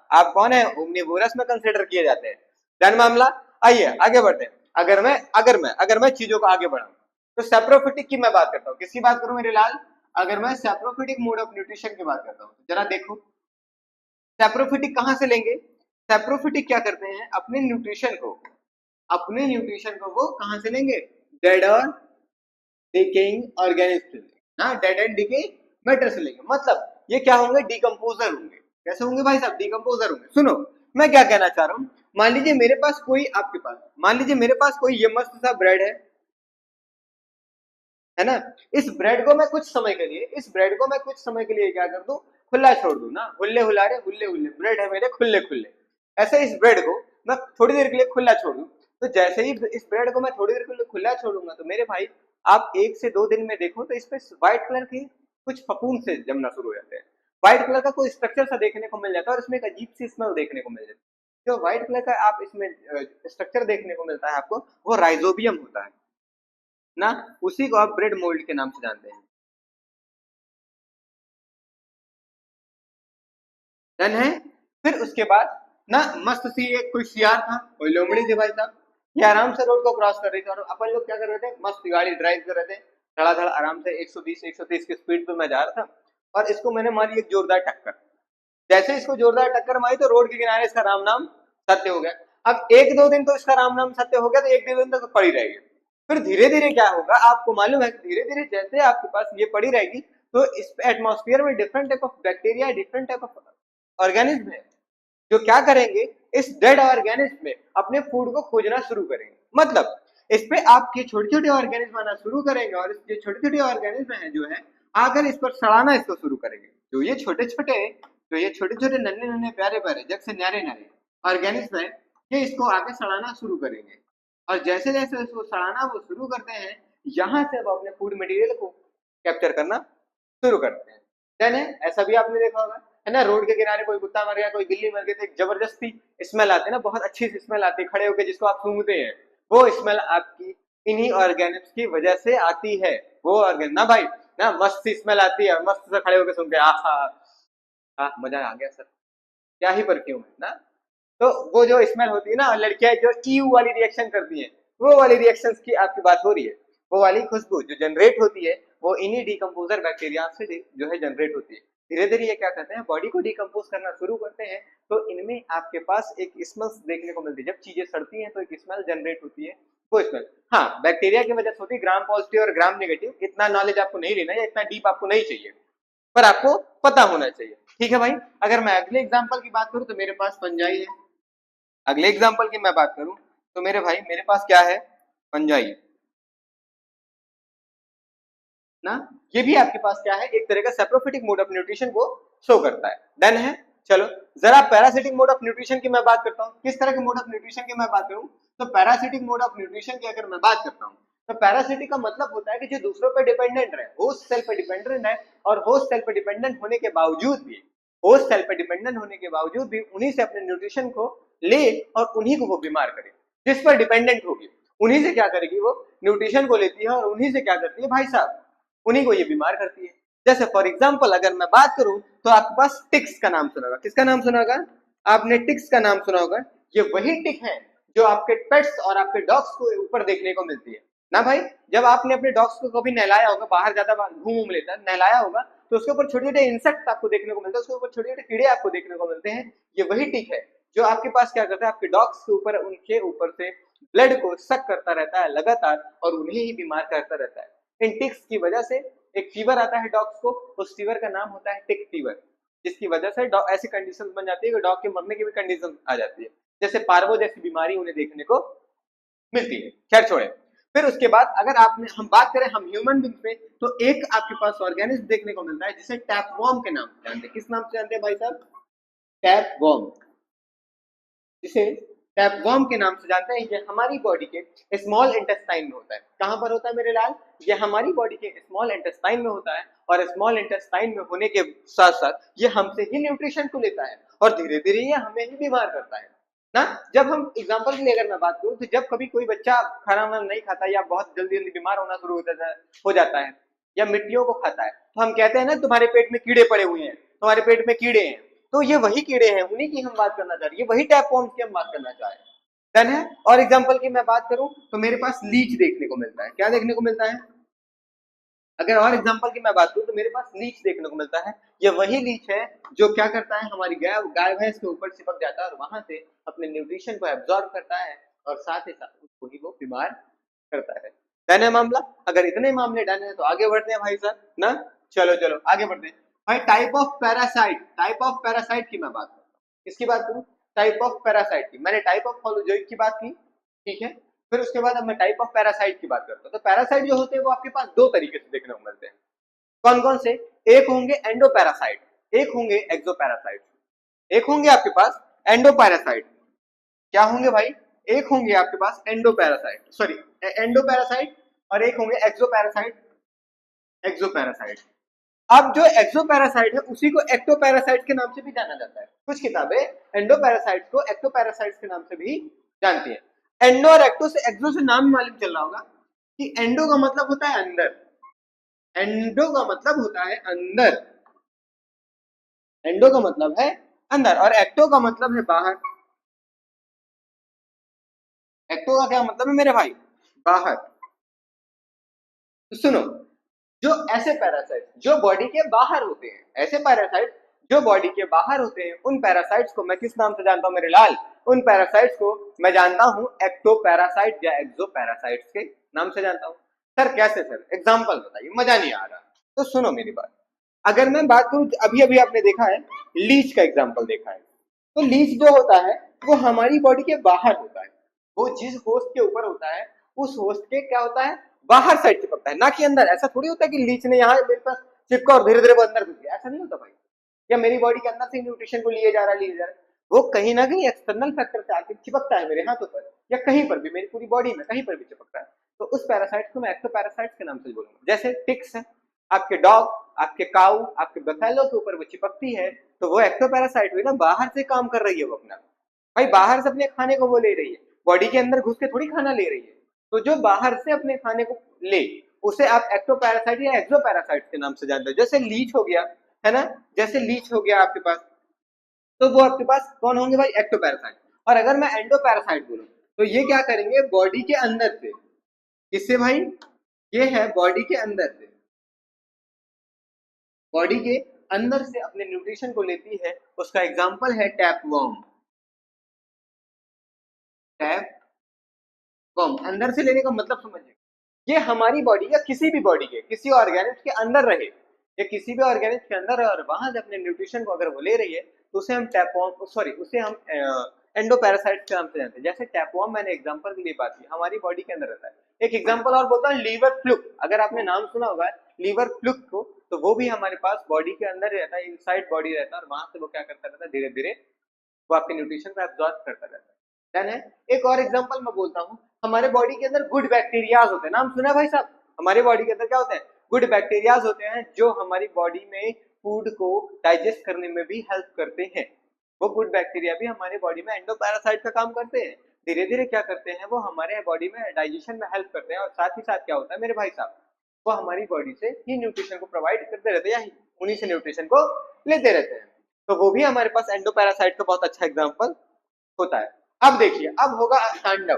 आप कौन है? ओमनीवोरस में कंसिडर किए जाते हैं। डन मामला। आइए आगे बढ़ते हैं। अगर मैं चीजों को आगे बढ़ाऊं तो सेप्रोफिटिक की मैं बात करता हूँ, किसकी बात करूं मेरे लाल? अगर मैं सेप्रोफिटिक मोड ऑफ न्यूट्रिशन की बात करता हूँ तो जरा देखो सेप्रोफिटिक कहां से लेंगे? सेप्रोफिटिक क्या करते हैं, अपने न्यूट्रिशन को वो कहां से लेंगे? डेड और डिकेइंग ऑर्गेनिज्म से लेंगे ना, डेड एंड डिकेइंग मैटर से लेंगे। मतलब ये क्या होंगे? डिकम्पोजर होंगे। कैसे होंगे भाई साहब? डिकम्पोजर होंगे। सुनो मैं क्या कहना चाह रहा हूँ, मान लीजिए मेरे पास कोई आपके पास मान लीजिए मेरे पास कोई ये मस्त सा ब्रेड है ना, इस ब्रेड को मैं कुछ समय के लिए क्या कर दूं? खुला छोड़ दूं ना, हुल्ले हुलारे हुल्ले हुल्ले, ब्रेड है मेरे खुले खुले। ऐसे इस ब्रेड को मैं थोड़ी देर के लिए खुला छोड़ दूं, तो जैसे ही इस ब्रेड को मैं थोड़ी देर के लिए खुला छोड़ूंगा तो मेरे भाई आप 1 से 2 दिन में देखो तो इस पे व्हाइट कलर के कुछ फफूंद से जमना शुरू हो जाते हैं, व्हाइट कलर का कोई स्ट्रक्चर सा देखने को मिल जाता है और इसमें एक अजीब सी स्मेल देखने को मिल जाती है। जो व्हाइट कलर का आप इसमें स्ट्रक्चर देखने को मिलता है आपको, वो राइजोबियम होता है ना, उसी को आप ब्रेड मोल्ड के नाम से जानते हैं। डन है। फिर उसके बाद ना मस्त सी एक कोई सियार था, कोई लोमड़ी थी भाई साहब, ये आराम से रोड को क्रॉस कर रही थी और अपन लोग क्या कर रहे थे? मस्त गाड़ी ड्राइव कर रहे थे, धड़ाधड़ आराम से 120 130 की स्पीड पे मैं जा रहा था और इसको मैंने मारी एक जोरदार टक्कर। जैसे इसको जोरदार टक्कर मारी तो रोड के किनारे इसका राम नाम सत्य हो गया। अब 1-2 दिन तो इसका राम नाम सत्य हो गया, तो 1-2 दिन तक तो पड़ी रहेगी। फिर धीरे धीरे क्या होगा आपको मालूम है कि धीरे धीरे जैसे आपके पास ये पड़ी रहेगी तो इस एटमॉस्फेयर में different type of bacteria, different type of organism है जो क्या करेंगे, इस डेड ऑर्गेनिज्म में अपने फूड को खोजना शुरू करेंगे। मतलब इस पे आपके छोटे छोटे ऑर्गेनिज्म आना शुरू करेंगे और ये छोटे छोटे ऑर्गेनिज्म है जो है आकर इस पर सड़ाना इसको शुरू करेंगे। जो ये छोटे छोटे नन्हे नन्हे प्यारे प्यारे जग से न्यारे न्यारे ऑर्गेनिज्म है, ये इसको आगे सड़ाना शुरू करेंगे और जैसे जैसे इसको सड़ाना वो शुरू करते हैं, यहाँ से अब अपने फूड मटेरियल को कैप्चर करना शुरू करते हैं। देन है ऐसा भी आपने देखा होगा है ना, रोड के किनारे कोई कुत्ता मर गया, कोई बिल्ली मर गई तो एक जबरदस्ती स्मेल आती है ना, बहुत अच्छी सी स्मेल आती है खड़े होकर जिसको आप सूंघते हैं, वो स्मेल आपकी इन्हीं ऑर्गेनिक्स की वजह से आती है। वो ऑर्गेन ना भाई ना, मस्त सी स्मेल आती है, मस्त से खड़े होकर सूंघते मजा आ गया सर, क्या ही परफ्यूम है ना। तो वो जो स्मेल होती है ना, लड़कियां जो ईयू वाली रिएक्शन करती हैं, वो वाली रिएक्शन की आपकी बात हो रही है। वो वाली खुशबू जो जनरेट होती है वो इन्हीं डिकम्पोजर बैक्टीरिया से जो है जनरेट होती है। धीरे धीरे ये क्या करते हैं, बॉडी को डिकम्पोज करना शुरू करते हैं, तो इनमें आपके पास एक स्मेल देखने को मिलती है। जब चीजें सड़ती हैं तो एक स्मेल जनरेट होती है, वो स्मेल हाँ बैक्टीरिया की वजह से होती है। ग्राम पॉजिटिव और ग्राम नेगेटिव, इतना नॉलेज आपको नहीं लेना, या इतना डीप आपको नहीं चाहिए, पर आपको पता होना चाहिए। ठीक है भाई। अगर मैं अगले एग्जाम्पल की बात करूं तो मेरे पास पंजाई है। अगले एग्जाम्पल की मैं बात करूं तो मेरे भाई मेरे पास क्या है? पंजाई ना, ये भी आपके पास क्या है? एक तरह का सेप्रोफिटिक मोड ऑफ न्यूट्रिशन को शो करता है। डन है। चलो जरा पैरासिटिक मोड ऑफ न्यूट्रिशन की मैं बात करता हूँ। किस तरह के मोड ऑफ न्यूट्रिशन की मैं बात करूं तो पैरासिटिक मोड ऑफ न्यूट्रिशन की अगर मैं बात करता हूँ तो पैरासिटिक का मतलब होता है कि जो दूसरों पर डिपेंडेंट है, होस्ट सेल पर डिपेंडेंट है, और होस्ट सेल पर डिपेंडेंट होने के बावजूद भी उन्हीं से अपने न्यूट्रिशन को ले और उन्हीं को वो बीमार करे। जिस पर डिपेंडेंट होगी उन्हीं से क्या करेगी, वो न्यूट्रिशन को लेती है और उन्हीं से क्या करती है भाई साहब, उन्हीं को ये बीमार करती है। जैसे फॉर एग्जाम्पल अगर मैं बात करूं तो आपके पास टिक्स का नाम सुना होगा। किसका नाम सुना होगा? आपने टिक्स का नाम सुना होगा। ये वही टिक है जो आपके पेट्स और आपके डॉग्स को ऊपर देखने को मिलती है ना भाई। जब आपने अपने डॉग्स को कभी नहलाया होगा, बाहर ज्यादा घूम लेता है, नहलाया होगा, तो उसके ऊपर छोटे छोटे इंसेक्ट आपको देखने को मिलते हैं, उसके ऊपर छोटे छोटे कीड़े आपको देखने को मिलते हैं। ये वही टिक है जो आपके पास क्या करता है, आपके डॉग्स के ऊपर, उनके ऊपर से ब्लड को सक करता रहता है लगातार और उन्हें ही बीमार करता रहता है। इन टिक्स की वजह से एक फीवर आता है डॉग्स को, उस फीवर का नाम होता है टिक फीवर, जिसकी वजह से ऐसी कंडीशन बन जाती है कि डॉग के मरने की भी कंडीशन आ जाती है। जैसे पार्वो जैसी बीमारी उन्हें देखने को मिलती है। खैर छोड़े। फिर उसके बाद अगर हम बात करें हम ह्यूमन बींग पे, तो एक आपके पास ऑर्गेनिज्म देखने को मिलता है जिसे टैपवॉर्म के नाम से जानते हैं। किस नाम से जानते हैं भाई साहब? टैपवॉर्म, जिसे टैपवॉर्म के नाम से जानते हैं। ये हमारी बॉडी के स्मॉल इंटेस्टाइन में होता है। कहां पर होता है मेरे लाल? ये हमारी बॉडी के स्मॉल इंटेस्टाइन में होता है, और स्मॉल इंटेस्टाइन में होने के साथ साथ ये हमसे ही न्यूट्रिशन को लेता है और धीरे धीरे ये हमें ही बीमार करता है ना। जब हम एग्जांपल के लिए अगर मैं बात करूं तो जब कभी कोई बच्चा खाना वाना नहीं खाता या बहुत जल्दी जल्दी बीमार होना शुरू हो जाता है या मिट्टियों को खाता है, तो हम कहते हैं ना तुम्हारे पेट में कीड़े पड़े हुए हैं, तुम्हारे पेट में कीड़े हैं। तो ये वही कीड़े हैं, उन्हीं की हम बात करना चाह रहे हैं, ये वही टैपवॉर्म्स की हम बात करना चाह रहे हैं। डन है। और एग्जांपल की मैं बात करूं तो मेरे पास लीच देखने को मिलता है। क्या देखने को मिलता है? अगर और एग्जांपल की मैं बात करूं तो मेरे पास लीच देखने को मिलता है। ये वही लीच है जो क्या करता है, हमारी गाय भैंस के ऊपर चिपक जाता है और वहां से अपने न्यूट्रिशन को एब्जॉर्ब करता है और साथ ही साथ उसको ही वो बीमार करता है। डन है मामला? अगर इतने मामले डन है तो आगे बढ़ते हैं भाई साहब ना। चलो चलो आगे बढ़ते हैं भाई। टाइप ऑफ पैरासाइट की मैं बात करता हूँ। किसकी बात करूं? टाइप ऑफ पैरासाइट की। मैंने टाइप ऑफ फॉलोजोइक की बात की, ठीक है। फिर उसके बाद अब मैं टाइप ऑफ पैरासाइट की बात करता हूँ। तो पैरासाइट जो होते हैं वो आपके पास दो तरीके से देखने को मिलते हैं। कौन कौन से? एक होंगे एंडोपैरासाइट, एक होंगे एक्सोपैरासाइट। एक होंगे आपके पास एंडोपैरासाइट। क्या होंगे भाई? एक होंगे आपके पास एंडोपैरासाइट और एक होंगे एक्सोपैरासाइट। अब जो एक्सोपैरासाइट है उसी को एक्टोपैरासाइट के नाम से भी जाना जाता है। कुछ किताबें एंडोपैरासाइट को एक्टोपैरासाइट के नाम से भी जानती है। एंडो और एक्टो से, एक्सो से नाम मालूम चल रहा होगा कि एंडो का मतलब होता है अंदर, एंडो का मतलब होता है अंदर, एंडो का मतलब है अंदर और एक्टो का मतलब है बाहर। एक्टो का क्या मतलब है मेरे भाई? बाहर। तो सुनो, जो ऐसे पैरासाइट जो बॉडी के बाहर होते हैं, ऐसे पैरासाइट जो बॉडी के बाहर होते हैं, उन पैरासाइट्स को मैं किस नाम से जानता हूं मेरे लाल? उन पैरासाइट्स को मैं जानता हूं एक्टोपैरासाइट या एक्सोपैरासाइट्स के नाम से जानता हूं। सर कैसे? सर एग्जांपल बताइए, मजा नहीं आ रहा। तो सुनो मेरी बात। अगर मैं बात करूं, अभी अभी आपने देखा है लीच का एग्जांपल देखा है, तो लीच जो होता है वो हमारी बॉडी के बाहर होता है। वो जिस होस्ट के ऊपर होता है उस होस्ट के क्या होता है, बाहर साइड चिपकता है, ना कि अंदर। ऐसा थोड़ी होता है कि लीच ने यहाँ मेरे पास चिपका और धीरे धीरे वो अंदर घुस गया, ऐसा नहीं होता भाई। या मेरी बॉडी के अंदर से न्यूट्रिशन को लिए जा रहा है, वो कहीं ना कहीं एक्सटर्नल फैक्टर से आके चिपकता है मेरे हाथों पर या कहीं पर भी, मेरी पूरी बॉडी में कहीं पर भी चिपकता है। तो उस पैरासाइट को मैं एक्टोपैरासाइट के नाम से बोलूंगा। जैसे टिक्स है, आपके डॉग, आपके काऊ, आपके बफेलो के ऊपर वो चिपकती है, तो वो एक्टोपैरासाइट हुई ना, बाहर से काम कर रही है वो अपना। भाई बाहर से अपने खाने को वो ले रही है, बॉडी के अंदर घुस के थोड़ी खाना ले रही है। तो जो बाहर से अपने खाने को ले, उसे आप एक्टोपैरासाइट या एक्सोपैरासाइट के नाम से जानते हो। जैसे लीच हो गया, है ना, जैसे लीच हो गया आपके पास, तो वो आपके पास कौन होंगे भाई? एक्टोपैरासाइट। और अगर मैं एंडोपैरासाइट बोलूं तो ये क्या करेंगे? बॉडी के अंदर से। किससे भाई? ये है बॉडी के अंदर से, बॉडी के अंदर से अपने न्यूट्रिशन को लेती है। उसका एग्जांपल है टैपवर्म। टैपवर्म अंदर से लेने का मतलब समझिए, ये हमारी बॉडी या किसी भी बॉडी के किसी ऑर्गेनिक्स के अंदर रहे, या किसी भी ऑर्गेनिक्स के अंदर है और वहां से अपने न्यूट्रिशन को अगर वो ले रही है तो उसे हम टैपवर्म, सॉरी उसे हम एंडोपैरासाइट के नाम से जानते हैं। जैसे टैपवर्म मैंने एग्जांपल के लिए बात की, हमारी बॉडी के अंदर रहता है। एक एग्जांपल और बोलता हूँ, लीवर फ्लूक। अगर आपने नाम सुना होगा लीवर फ्लूक को, तो वो भी हमारे पास बॉडी के अंदर रहता है, इनसाइड बॉडी रहता है और वहां से वो क्या करता रहता है, धीरे धीरे वो आपके न्यूट्रिशन को एब्जॉर्ब करता रहता है। डन है। एक और एग्जांपल मैं बोलता हूँ, हमारे बॉडी के अंदर गुड बैक्टीरियाज होते हैं। नाम सुना है भाई साहब? हमारे बॉडी के अंदर क्या होते हैं? गुड बैक्टीरियाज होते हैं, जो हमारी बॉडी में फूड को डाइजेस्ट करने में भी हेल्प करते हैं। वो गुड बैक्टीरिया भी हमारे बॉडी में एंडोपैरासाइट का काम करते हैं। धीरे धीरे क्या करते हैं, वो हमारे बॉडी में डाइजेशन में हेल्प करते हैं और साथ ही साथ क्या होता है मेरे भाई साहब, वो हमारी बॉडी से ही न्यूट्रिशन को प्रोवाइड करते रहते हैं या उन्हीं से न्यूट्रिशन को लेते रहते हैं। तो वो भी हमारे पास एंडोपैरासाइट का बहुत अच्छा एग्जाम्पल होता है। अब देखिए, अब होगा तांडव।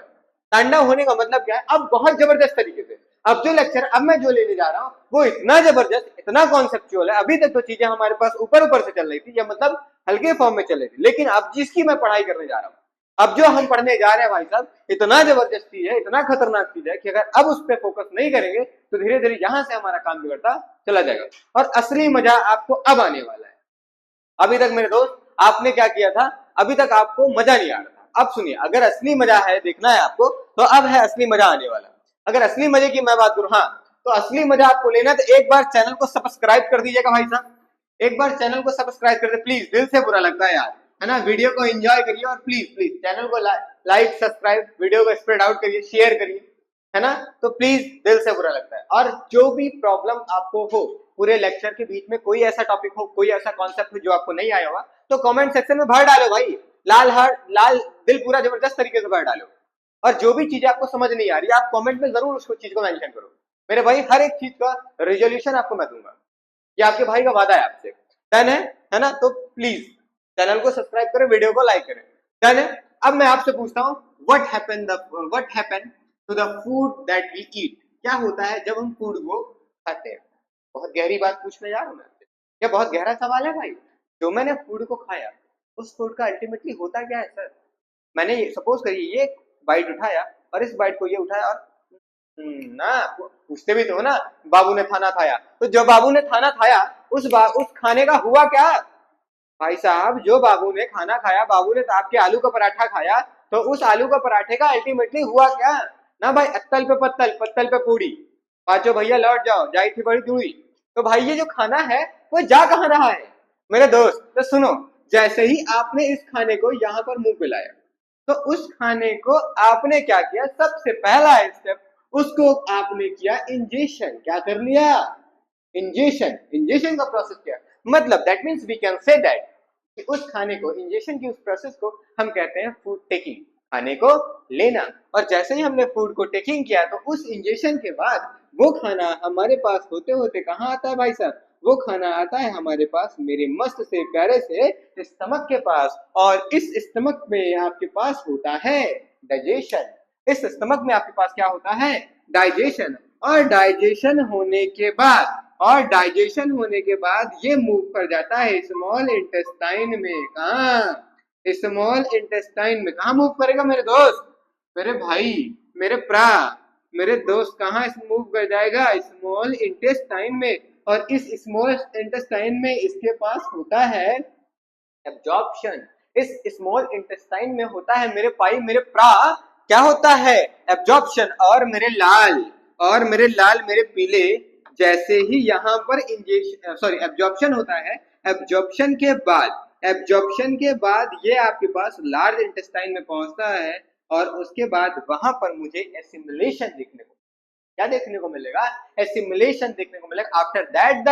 तांडव होने का मतलब क्या है? अब बहुत जबरदस्त तरीके से, अब जो लेक्चर अब मैं जो लेने जा रहा हूँ वो इतना जबरदस्त, इतना कॉन्सेप्चुअल है। अभी तक तो चीजें हमारे पास ऊपर ऊपर से चल रही थी, या मतलब हल्के फॉर्म में चल रही थी, लेकिन अब जिसकी मैं पढ़ाई करने जा रहा हूँ, अब जो हम पढ़ने जा रहे हैं भाई साहब, इतना जबरदस्त चीज है, इतना खतरनाक चीज है कि अगर अब उस पर फोकस नहीं करेंगे तो धीरे धीरे यहां से हमारा काम बिगड़ता चला जाएगा। और असली मजा आपको अब आने वाला है। अभी तक मेरे दोस्त आपने क्या किया था? अभी तक आपको मजा नहीं आ रहा था। अब सुनिए, अगर असली मजा है देखना है आपको, तो अब है असली मजा आने वाला। अगर असली मजे की मैं बात करूं, हाँ, तो असली मजा आपको लेना है तो एक बार चैनल को सब्सक्राइब कर दीजिएगा भाई साहब। एक बार चैनल को सब्सक्राइब कर दे प्लीज, दिल से बुरा लगता है यार, है ना। वीडियो को एंजॉय करिए और प्लीज प्लीज चैनल को लाइक सब्सक्राइब, वीडियो को स्प्रेड आउट करिए, शेयर करिए, है ना। तो प्लीज, दिल से बुरा लगता है। और जो भी प्रॉब्लम आपको हो, पूरे लेक्चर के बीच में कोई ऐसा टॉपिक हो, कोई ऐसा कॉन्सेप्ट हो जो आपको नहीं आया होगा, तो कमेंट सेक्शन में भर डालो भाई। लाल हार्ट, लाल दिल पूरा जबरदस्त तरीके से भर डालो। और जो भी चीजें आपको समझ नहीं आ रही, आप कमेंट में जरूर उसको चीज को मेंशन करो मेरे भाई। हर एक चीज का रेजोल्यूशन आपको मैं दूंगा, ये आपके भाई का वादा है आपसे। डन है ना। तो प्लीज चैनल को सब्सक्राइब करें, वीडियो को लाइक करें। डन है। अब मैं आपसे पूछता हूँ, what happen to the food that we eat? क्या होता है जब हम फूड को खाते हैं? बहुत गहरी बात पूछने जा रहा हूँ मैं आपसे। क्या बहुत गहरा सवाल है भाई? जो मैंने फूड को खाया, उस फूड का अल्टीमेटली होता क्या है सर? मैंने सपोज करिए ये बाइट उठाया और इस बाइट को ये उठाया और ना पूछते भी तो हो ना, बाबू ने खाना खाया, तो जो बाबू ने खाना खाया उस खाने का हुआ क्या? भाई साहब, जो बाबू ने खाना खाया, बाबू ने तो आपके आलू का पराठा खाया, तो उस आलू का पराठे का अल्टीमेटली हुआ क्या? ना भाई, अत्तल पे पत्तल, पत्तल पे पूड़ी, पांचों भैया लौट जाओ, जाई थी बड़ी दूरी। तो भाई ये जो खाना है वो जा कहाँ रहा है मेरे दोस्त? तो सुनो, जैसे ही आपने इस खाने को यहाँ पर मुंह पे लाया, तो उस खाने को आपने क्या किया? सबसे पहला स्टेप, उसको आपने किया इंजेशन। क्या कर लिया? इंजेशन। इंजेशन का प्रोसेस क्या है? मतलब that means we can say that कि उस खाने को, इंजेशन की उस प्रोसेस को हम कहते हैं फूड टेकिंग, खाने को लेना। और जैसे ही हमने फूड को टेकिंग किया, तो उस इंजेशन के बाद वो खाना हमारे पास होते होते कहाँ आता है भाई साहब? वो खाना आता है हमारे पास, मेरे मस्त से प्यारे से स्टमक के पास, और इस स्टमक में आपके पास होता है डाइजेशन। इस स्टमक में आपके पास क्या होता है? डाइजेशन। और डाइजेशन होने के बाद, ये मूव कर जाता है स्मॉल इंटेस्टाइन में। कहाँ? स्मॉल इंटेस्टाइन में। कहाँ मूव करेगा मेरे दोस्त, मेरे भाई, मेरे प्रा, मेरे दोस्त? कहाँ मूव कर जाएगा? स्मॉल इंटेस्टाइन में। और इस स्मॉल इंटेस्टाइन में इसके पास होता है एब्जॉर्प्शन। इस स्मॉल इंटेस्टाइन में होता है मेरे भाई, मेरे प्रा, क्या होता है? एब्जॉर्प्शन। और मेरे पीले, जैसे ही यहाँ पर इंजेक्शन एब्जॉर्प्शन होता है, एब्जॉर्प्शन के बाद ये आपके पास लार्ज इंटेस्टाइन में पहुंचता है, और उसके बाद वहां पर मुझे एसिमिलेशन देखने को, क्या देखने को मिलेगा? एसिमिलेशन देखने को मिलेगा। आफ्टर दैट द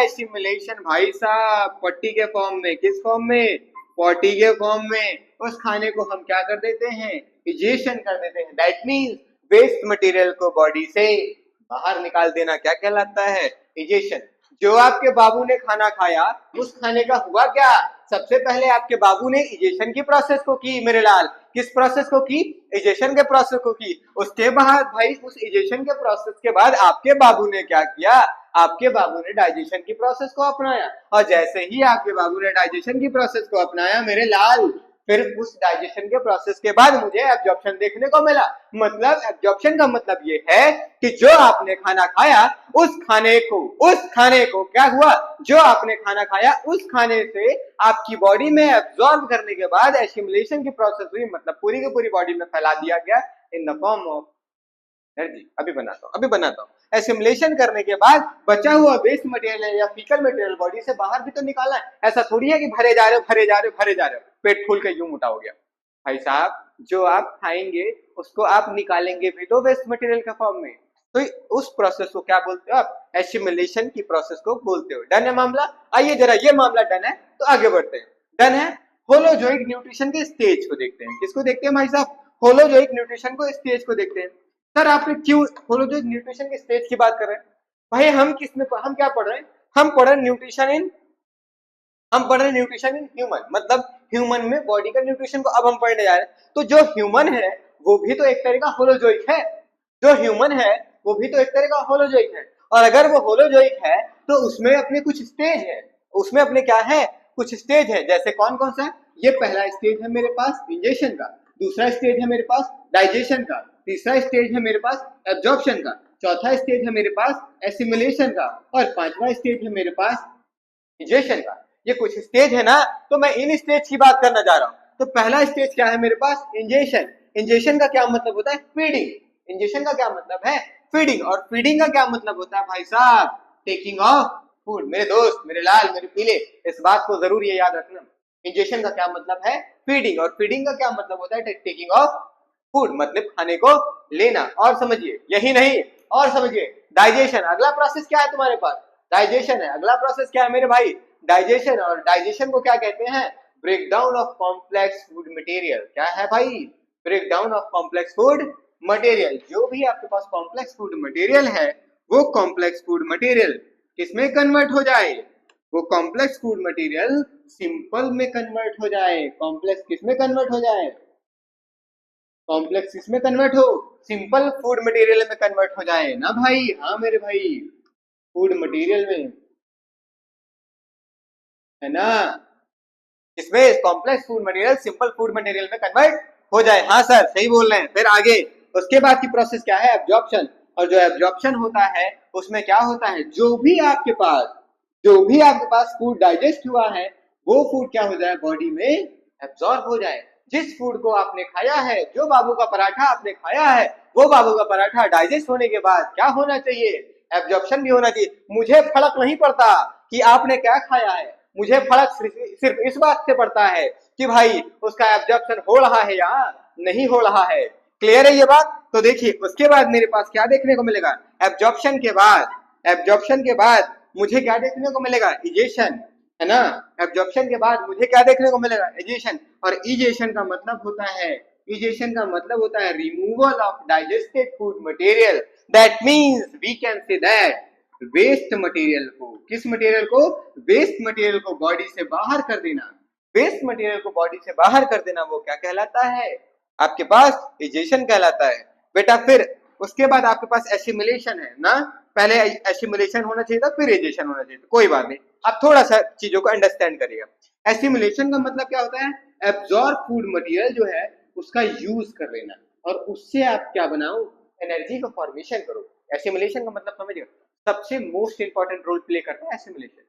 एसिमिलेशन भाई साहब, पट्टी के फॉर्म में। किस फॉर्म में? पॉटी के फॉर्म में। उस खाने को हम क्या कर देते हैं? इजेशन कर देते हैं। दैट मीन्स वेस्ट मटेरियल को बॉडी से बाहर निकाल देना क्या कहलाता है? इजेशन। जो आपके बाबू ने खाना खाया, उस खाने का हुआ क्या? सबसे पहले आपके बाबू ने इजेशन की प्रोसेस को की मेरे लाल। किस प्रोसेस को की? इजेशन के प्रोसेस को की। उसके बाद भाई, उस इजेशन के प्रोसेस के बाद आपके बाबू ने क्या किया? आपके बाबू ने डाइजेशन की प्रोसेस को अपनाया। और जैसे ही आपके बाबू ने डाइजेशन की प्रोसेस को अपनाया मेरे लाल, फिर उस डाइजेशन के प्रोसेस के बाद मुझे एब्जॉर्प्शन देखने को मिला। मतलब एब्जॉर्प्शन का मतलब ये है कि जो आपने खाना खाया, उस खाने को क्या हुआ? जो आपने खाना खाया, उस खाने से आपकी बॉडी में एब्जॉर्ब करने के बाद एसिमिलेशन की प्रोसेस हुई। मतलब पूरी की पूरी बॉडी में फैला दिया गया in the form of energy. अभी बनाता हूँ। एसिमिलेशन करने के बाद बचा हुआ वेस्ट मटेरियल या फीकल मटेरियल बॉडी से बाहर भी तो निकालना है। ऐसा थोड़ी है कि भरे जा रहे हो, पेट फूल के यूं मोटा हो गया। भाई साहब, जो आप खाएंगे उसको आप निकालेंगे भी तो वेस्ट मटेरियल के फॉर्म में। तो उस प्रोसेस को क्या बोलते हो आप? एसिमिलेशन की प्रोसेस को बोलते हो। डन है मामला? आइए जरा, ये मामला डन है तो आगे बढ़ते हैं। डन है? होलोजोइक न्यूट्रिशन के स्टेज को देखते हैं। किसको देखते हैं भाई साहब? होलोजोइक न्यूट्रिशन को स्टेज को देखते हैं। सर आपने क्यों होलोजोइक न्यूट्रिशन के स्टेज की बात कर रहे हैं? भाई हम क्या पढ़ रहे हैं? हम पढ़ रहे हैं न्यूट्रिशन इन ह्यूमन। मतलब ह्यूमन में बॉडी का न्यूट्रिशन को अब हम पढ़ने जा रहे हैं। तो जो ह्यूमन है वो भी तो एक तरह का होलोजोइक है। और अगर वो होलोजोइक है तो उसमें अपने कुछ स्टेज है। उसमें अपने क्या है? कुछ स्टेज है। जैसे कौन कौन सा है? ये पहला स्टेज है मेरे पास इंजेशन का, दूसरा स्टेज है मेरे पास डाइजेशन का, तीसरा स्टेज है मेरे पास एब्जॉर्प्शन का, चौथा स्टेज है मेरे पास एसिमिलेशन का, और पांचवा स्टेज है मेरे पास इजेशन का। ये कुछ स्टेज है ना, तो मैं इन स्टेज की बात करना जा रहा हूँ। तो पहला स्टेज क्या है मेरे पास? इंजेशन। इंजेशन का क्या मतलब होता है? फीडिंग। इंजेशन का क्या मतलब है? फीडिंग। और फीडिंग का क्या मतलब होता है भाई साहब? Taking of food. मेरे दोस्त, मेरे लाल, मेरे पीले, इस बात को जरूर ये याद रखना। इंजेशन का क्या मतलब है? फीडिंग। और फीडिंग का क्या मतलब होता है? टेकिंग ऑफ फूड, मतलब खाने को लेना। और समझिए, यही नहीं, और समझिए डाइजेशन। अगला प्रोसेस क्या है तुम्हारे पास? डाइजेशन है। अगला प्रोसेस क्या है मेरे भाई? डाइजेशन। और डाइजेशन को क्या कहते हैं? Breakdown of complex food material. क्या है भाई? Breakdown of complex food material. जो भी आपके पास कॉम्प्लेक्स फूड मटेरियल है, वो कॉम्प्लेक्स फूड मटेरियल किसमें कन्वर्ट हो जाए? वो कॉम्प्लेक्स फूड मटेरियल सिंपल में कन्वर्ट हो जाए। कॉम्प्लेक्स किस में कन्वर्ट हो जाए? कॉम्प्लेक्स किस में कन्वर्ट हो? सिंपल फूड मटेरियल में कन्वर्ट हो जाए ना भाई। हाँ मेरे भाई, फूड मटेरियल में, है ना? इसमें complex food material simple food material में कन्वर्ट हो जाए। हाँ सर सही बोल रहे हैं। फिर आगे उसके बाद की प्रोसेस क्या है? एब्जॉर्प्शन। और जो एब्जॉर्प्शन होता है उसमें क्या होता है, जो भी आपके पास फूड डाइजेस्ट हुआ है वो फूड क्या हो जाए, बॉडी में एब्जॉर्ब हो जाए। जिस फूड को आपने खाया है, जो बाबू का पराठा आपने खाया है, वो बाबू का पराठा डाइजेस्ट होने के बाद क्या होना चाहिए, एब्जॉर्प्शन भी होना चाहिए। मुझे फर्क नहीं पड़ता कि आपने क्या खाया है, मुझे फर्क सिर्फ इस बात से पड़ता है कि भाई उसका एब्जॉर्प्शन हो रहा है या नहीं हो रहा है। क्लियर है ये बात? तो देखिए उसके बाद मेरे पास क्या देखने को मिलेगा, एब्जॉर्प्शन के बाद मुझे क्या देखने को मिलेगा, इजेशन, है ना? एब्जॉर्प्शन के बाद मुझे क्या देखने को मिलेगा, इजेशन। और इजेशन का मतलब होता है removal of digested food material. That means we can say that waste material को, किस मटेरियल को, वेस्ट मटेरियल को बॉडी से बाहर कर देना। वेस्ट मटेरियल को बॉडी से बाहर कर देना वो क्या कहलाता है, आपके पास इजेशन कहलाता है बेटा। फिर उसके बाद आपके पास एसिमिलेशन है ना। पहले एसिमिलेशन होना चाहिए था, फिर इजेशन होना चाहिए था, कोई बात नहीं। आप थोड़ा सा चीजों को अंडरस्टैंड करिएगा। एसिमिलेशन का मतलब क्या होता है, एब्जॉर्ब फूड मटेरियल जो है उसका यूज कर लेना और उससे आप क्या बनाओ, एनर्जी का फॉर्मेशन करो। एसिमिलेशन का मतलब समझिए, सबसे मोस्ट इंपॉर्टेंट रोल प्ले करता है एसिमिलेशन।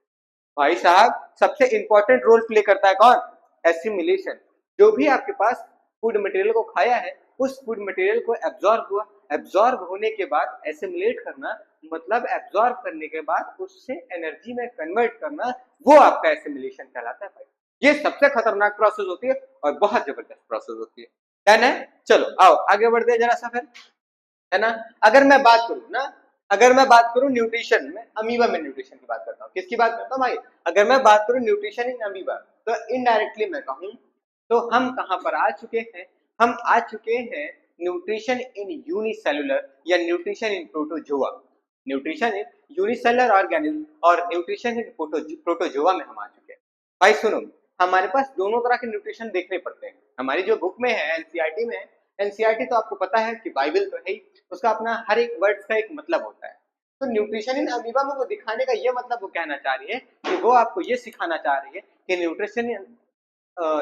भाई साहब सबसे इंपॉर्टेंट रोल प्ले करता है कौन, एसिमिलेशन। जो भी आपके पास फूड मटेरियल को खाया है उस फूड मटेरियल को एब्जॉर्ब हुआ, एब्जॉर्ब होने के बाद एसिमिलेट करना, मतलब एब्जॉर्ब करने के बाद उससे एनर्जी में कन्वर्ट करना, वो आपका एसिमिलेशन कहलाता है भाई। ये सबसे खतरनाक प्रोसेस होती है और बहुत जबरदस्त प्रोसेस होती है। डन है? चलो आओ आगे बढ़ते हैं जरा सा फिर, है ना? अगर मैं बात करूं न्यूट्रिशन में, अमीबा में न्यूट्रिशन की बात करता हूँ, किसकी बात करता हूँ भाई, अगर मैं बात करूं न्यूट्रिशन इन अमीबा, तो इनडायरेक्टली मैं कहूं तो हम कहां पर आ चुके हैं, हम आ चुके हैं न्यूट्रिशन इन यूनिसेलुलर या nutrition in protozoa. Nutrition in unicellular organism और न्यूट्रिशन इन प्रोटोजोआ में हम आ चुके हैं। भाई सुनो, हमारे पास दोनों तरह के न्यूट्रिशन देखने पड़ते हैं। हमारी जो बुक में है, एनसीईआरटी में है, एनसीईआरटी तो आपको पता है कि बाइबल तो है ही, उसका अपना हर एक वर्ड का एक मतलब होता है। तो न्यूट्रिशन इन अमीबा में वो दिखाने का ये मतलब वो कहना चाह रही है कि वो आपको ये सिखाना चाह रही है कि न्यूट्रिशन इन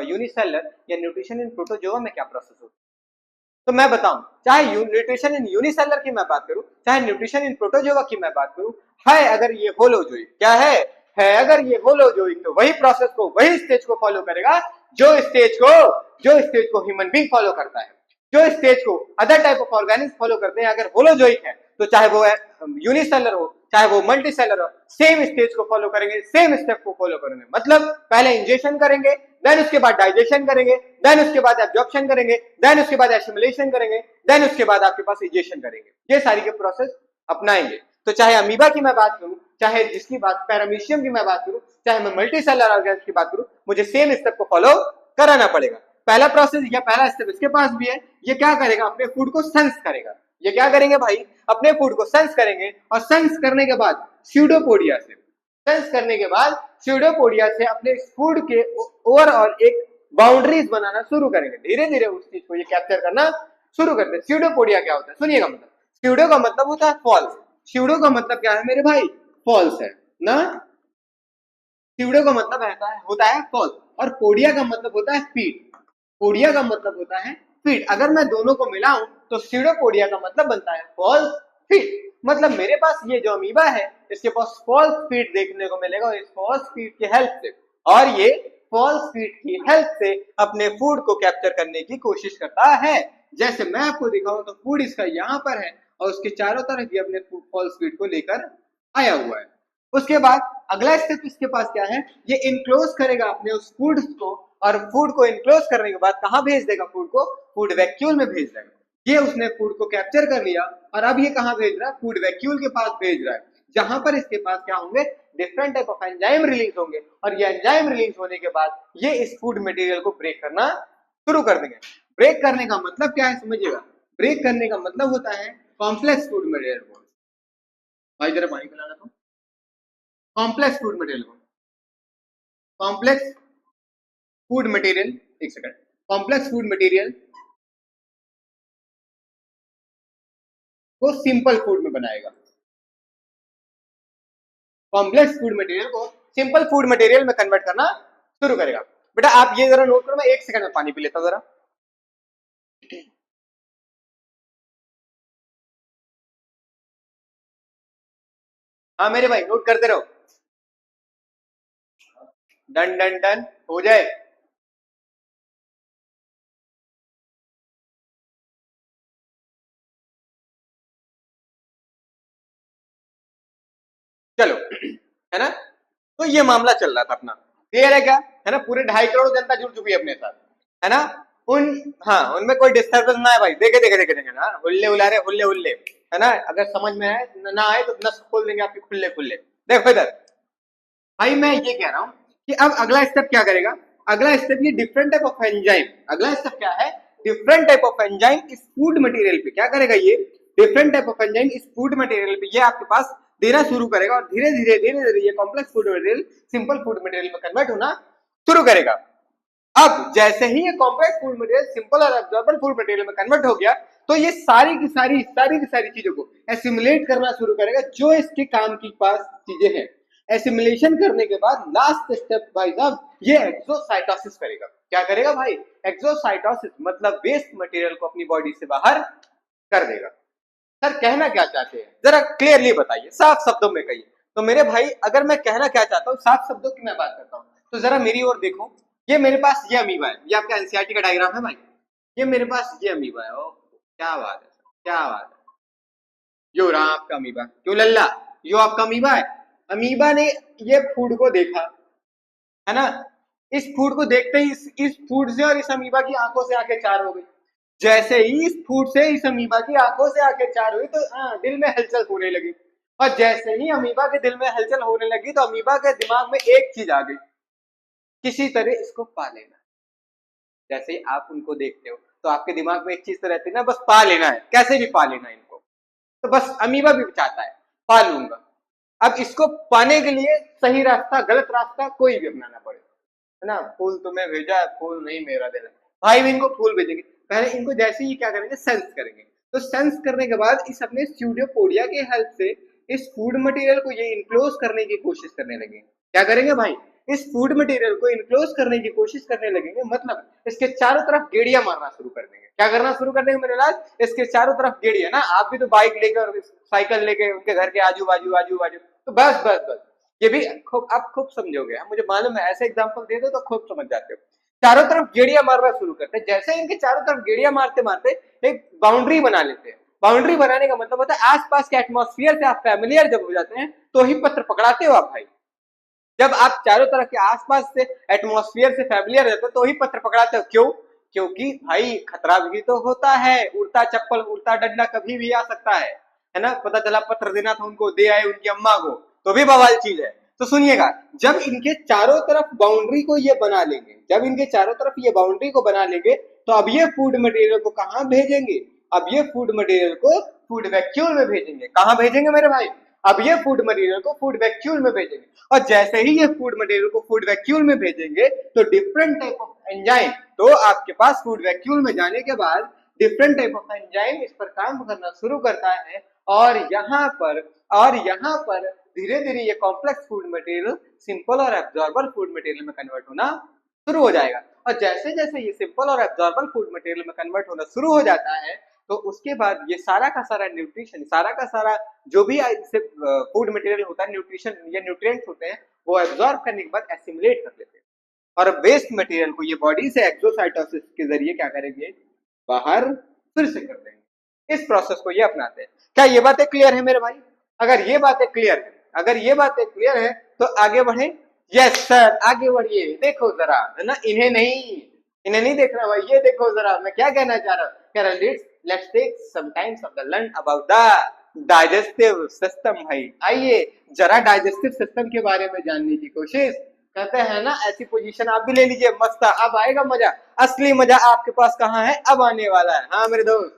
यूनिसेलर या न्यूट्रिशन इन प्रोटोजोआ में क्या प्रोसेस होता है। तो मैं बताऊं, चाहे न्यूट्रिशन इन यूनिसेलर की मैं बात करूं, चाहे न्यूट्रिशन इन प्रोटोजोआ की मैं बात करूं, है अगर ये होलोजोइक, क्या है अगर ये होलोजोइक, तो वही प्रोसेस को, वही स्टेज को फॉलो करेगा जो स्टेज को ह्यूमन बीइंग फॉलो करता है, जो स्टेज को other type of organism follow करते हैं। अगर होलोजोइक है तो चाहे वो यूनिसेलर हो चाहे वो मल्टीसेलर हो, सेम स्टेज को फॉलो करेंगे, सेम स्टेप को फॉलो करेंगे। मतलब पहले इंजेक्शन करेंगे, देन उसके बाद डाइजेशन करेंगे, देन उसके बाद एब्जॉर्प्शन करेंगे, देन उसके बाद एसिमिलेशन करेंगे, देन उसके बाद आपके पास इजेशन करेंगे। ये सारी के प्रोसेस अपनाएंगे। तो चाहे अमीबा की मैं बात करूं, चाहे जिसकी बात पैरामीशियम की मैं बात करूं, चाहे मैं मल्टीसेलर ऑर्गेनिज्म की बात करूं, मुझे सेम स्टेप को फॉलो कराना पड़ेगा। पहला प्रोसेस या पहला स्टेप इसके पास भी है, ये क्या करेगा, अपने फूड को सेंस करेगा। ये क्या करेंगे भाई, अपने फूड को सेंस करेंगे और सेंस करने के बाद स्यूडोपोडिया से अपने फूड के ओवरऑल एक बाउंड्रीज बनाना शुरू करेंगे। धीरे धीरे उस चीज को ये कैप्चर करना शुरू करते हैं। स्यूडोपोडिया क्या होता है, सुनिएगा। मतलब स्यूडो का मतलब होता है फॉल्स। स्यूडो का मतलब क्या है मेरे भाई, फॉल्स है ना। स्यूडो का मतलब होता है फॉल्स, और पोडिया का मतलब होता है फीड। पोडिया का मतलब होता है फीड। अगर मैं दोनों को मिलाऊं तो स्यूडोपोडिया का मतलब बनता है फॉल्स फीड। मतलब मेरे पास ये जो अमीबा है इसके पास फॉल्स फीड देखने को मिलेगा, और इस फॉल्स फीड की हेल्प से, और ये फॉल्स फीड की हेल्प से अपने फूड को कैप्चर करने की कोशिश करता है। जैसे मैं आपको दिखाऊं तो फूड इसका यहाँ पर है और उसके चारों तरफ ये अपने फॉल्स फीड को लेकर आया हुआ है। उसके बाद अगला स्टेप इसके पास क्या है, ये इनक्लोज करेगा अपने उस फूड को, और फूड को इनक्लोज करने के बाद कहां भेज देगा फूड को, फूड वैक्यूल में भेज देगा। ये उसने फूड को कैप्चर कर लिया और अब ये कहां भेज रहा है, फूड वैक्यूल के पास भेज रहा है, जहां पर इसके पास क्या होंगे, different type of enzyme release होंगे, और ये एंजाइम रिलीज होने के बाद ये इस फूड मटेरियल को ब्रेक करना शुरू कर देंगे। ब्रेक करने का मतलब क्या है समझिएगा, ब्रेक करने का मतलब होता है कॉम्प्लेक्स फूड मटेरियल को, भाई जरा पानी पिलाना तो, कॉम्प्लेक्स फूड मटेरियल को कॉम्प्लेक्स फूड मटेरियल, एक सेकंड, कॉम्प्लेक्स फूड मटेरियल को सिंपल फूड में बनाएगा, कॉम्प्लेक्स फूड मटेरियल को सिंपल फूड मटेरियल में कन्वर्ट करना शुरू करेगा। बेटा आप ये जरा नोट करो, मैं एक सेकंड में पानी पी लेता हूं जरा। हाँ मेरे भाई नोट करते रहो, डन डन डन हो जाए। चलो है ना, तो ये मामला चल रहा था अपना, क्लियर है क्या, है ना, पूरे 2.5 करोड़ जनता जुड़ चुकी है अपने साथ, है ना, उन, हाँ उनमें कोई डिस्टर्बेंस ना है भाई, देखे देखे देखे देखे ना, हुल्ले उला रहे हुल्ले हुल्ले, है ना, अगर समझ में आए ना आए तो नस खोल देंगे आपके खुले खुले। देखो इधर भाई मैं ये कह रहा हूं कि अब अगला स्टेप क्या करेगा, अगला स्टेप ये डिफरेंट टाइप ऑफ एंजाइम, अगला स्टेप क्या है, डिफरेंट टाइप ऑफ एंजाइम इस फूड मटेरियल पे क्या करेगा, ये डिफरेंट टाइप ऑफ एंजाइम इस फूड मटेरियल पे ये आपके पास देना शुरू करेगा और धीरे धीरे ये complex food material simple food material में कन्वर्ट होना शुरू करेगा। अब जैसे ही ये कॉम्प्लेक्स फूड मटेरियल सिंपल और एब्जॉर्बल फूड मटेरियल में कन्वर्ट हो गया तो ये सारी की सारी चीजों को एसिमुलेट करना शुरू करेगा जो इसके काम की पास चीजें हैं। एसिमुलेशन करने के बाद लास्ट स्टेप भाई साहब ये एक्सोसाइटोसिस करेगा। क्या करेगा भाई, एक्सोसाइटोसिस, मतलब वेस्ट मटेरियल को अपनी बॉडी से बाहर कर देगा। सर कहना क्या चाहते हैं जरा क्लियरली बताइए, साफ शब्दों में कहिए। तो मेरे भाई अगर मैं कहना क्या चाहता हूँ साफ शब्दों की मैं बात करता हूँ तो जरा मेरी ओर देखो, ये मेरे पास ये अमीबा है, ये आपका एनसीईआरटी का डायग्राम है भाई, ये मेरे पास ये अमीबा है। ओ क्या बात है सर, क्या बात है, यो रहा आपका अमीबा, क्यों लल्ला, यो आपका अमीबा है। अमीबा ने ये फूड को देखा, है ना, इस फूड को देखते ही इस फूड से और इस अमीबा की आंखों से आंखें चार हो गई। जैसे ही इस फूड से इस अमीबा की आंखों से आंखें चार हुई तो दिल में हलचल होने लगी, और जैसे ही अमीबा के दिल में हलचल होने लगी तो अमीबा के दिमाग में एक चीज आ गई, किसी तरह इसको पा लेना। जैसे ही आप उनको देखते हो तो आपके दिमाग में एक चीज तो रहती है ना, बस पा लेना है, कैसे भी पा लेना है इनको। तो बस अमीबा भी चाहता है पा लूंगा। अब इसको पाने के लिए सही रास्ता गलत रास्ता कोई भी अपनाना पड़ेगा, है ना, फूल तुम्हें भेजा, फूल नहीं मेरा दिल, भाई भी इनको फूल भेजेंगे। पहले इनको जैसे ही क्या करेंगे, सेंस करेंगे, तो सेंस करने के बाद इस अपने स्यूडोपोडिया के हेल्प से इस फूड मटेरियल को ये इनक्लोज करने की कोशिश करने लगे। क्या करेंगे भाई, इस फूड मटेरियल को इनक्लोज करने की कोशिश करने लगेंगे, मतलब इसके चारों तरफ गेड़िया मारना शुरू कर देंगे। क्या करना शुरू कर देंगे मेरे लाल, इसके चारों तरफ गेड़िया ना, आप भी तो बाइक लेकर साइकिल लेके उनके घर के आजू बाजू तो बस बस बस ये भी खूब आप खूब समझोगे, मुझे मालूम है, ऐसे एग्जांपल दे दो तो खूब समझ जाते हो। चारों तरफ गेड़िया मारना शुरू करते हैं, जैसे इनके चारों तरफ गेड़िया मारते मारते एक बाउंड्री बना लेते हैं। बाउंड्री बनाने का मतलब होता है आसपास के एटमॉस्फेयर से आप फैमिलियर जब हो जाते हैं तो ही पत्र पकड़ाते हो आप भाई। जब आप चारों तरफ के आसपास से एटमॉस्फेयर से फैमिलियर रहते हो तो ही पत्र पकड़ाते हो। क्यों, क्योंकि भाई खतरा भी तो होता है, उड़ता चप्पल उड़ता डंडा कभी भी आ सकता है ना। पता चला पत्र देना था उनको, दे आए उनकी अम्मा को, तो भी बवाल चीज है। तो सुनिएगा, जब इनके चारों तरफ बाउंड्री को ये बना लेंगे, जब इनके चारों तरफ ये बाउंड्री को बना लेंगे तो अब ये फूड मटेरियल को कहां भेजेंगे, अब ये फूड मटेरियल को फूड वैक्यूल में भेजेंगे। कहां भेजेंगे मेरे भाई, अब ये फूड मटेरियल को फूड वैक्यूल में भेजेंगे, और जैसे ही ये फूड मटेरियल को फूड वैक्यूल में भेजेंगे तो डिफरेंट टाइप ऑफ एंजाइम, तो आपके पास फूड वैक्यूल में जाने के बाद डिफरेंट टाइप ऑफ एंजाइम इस पर काम करना शुरू करता है, और यहाँ पर धीरे धीरे ये कॉम्प्लेक्स फूड मटेरियल सिंपल और एब्जॉर्बल फूड मटेरियल में कन्वर्ट होना शुरू हो जाएगा। और जैसे जैसे ये सिंपल और एब्जॉर्बल फूड मटेरियल में कन्वर्ट होना शुरू हो जाता है तो उसके बाद ये सारा का सारा न्यूट्रिशन, सारा का सारा जो भी फूड मटेरियल होता है, न्यूट्रिशन या न्यूट्रिएंट्स होते हैं, वो एब्जॉर्ब करने के बाद एसिमुलेट कर लेते हैं और वेस्ट मटेरियल को ये बॉडी से एक्सोसाइटोसिस के जरिए क्या करेंगे, बाहर फिर से कर देंगे। इस प्रोसेस को ये अपनाते हैं। क्या ये बातें क्लियर है मेरे भाई? अगर ये बातें क्लियर है, अगर ये बातें क्लियर है तो आगे बढ़े। यस सर आगे बढ़िए। देखो जरा, है ना, इन्हें नहीं देखना भाई, ये देखो जरा मैं क्या कहना चाह रहा हूँ। Let's take some times of the learn about the digestive system. भाई आइए जरा डाइजेस्टिव सिस्टम के बारे में जानने की कोशिश कहते हैं ना। ऐसी पोजीशन आप भी ले लीजिए, मस्त, अब आएगा मजा। असली मजा आपके पास कहाँ है, अब आने वाला है। हाँ मेरे दोस्त,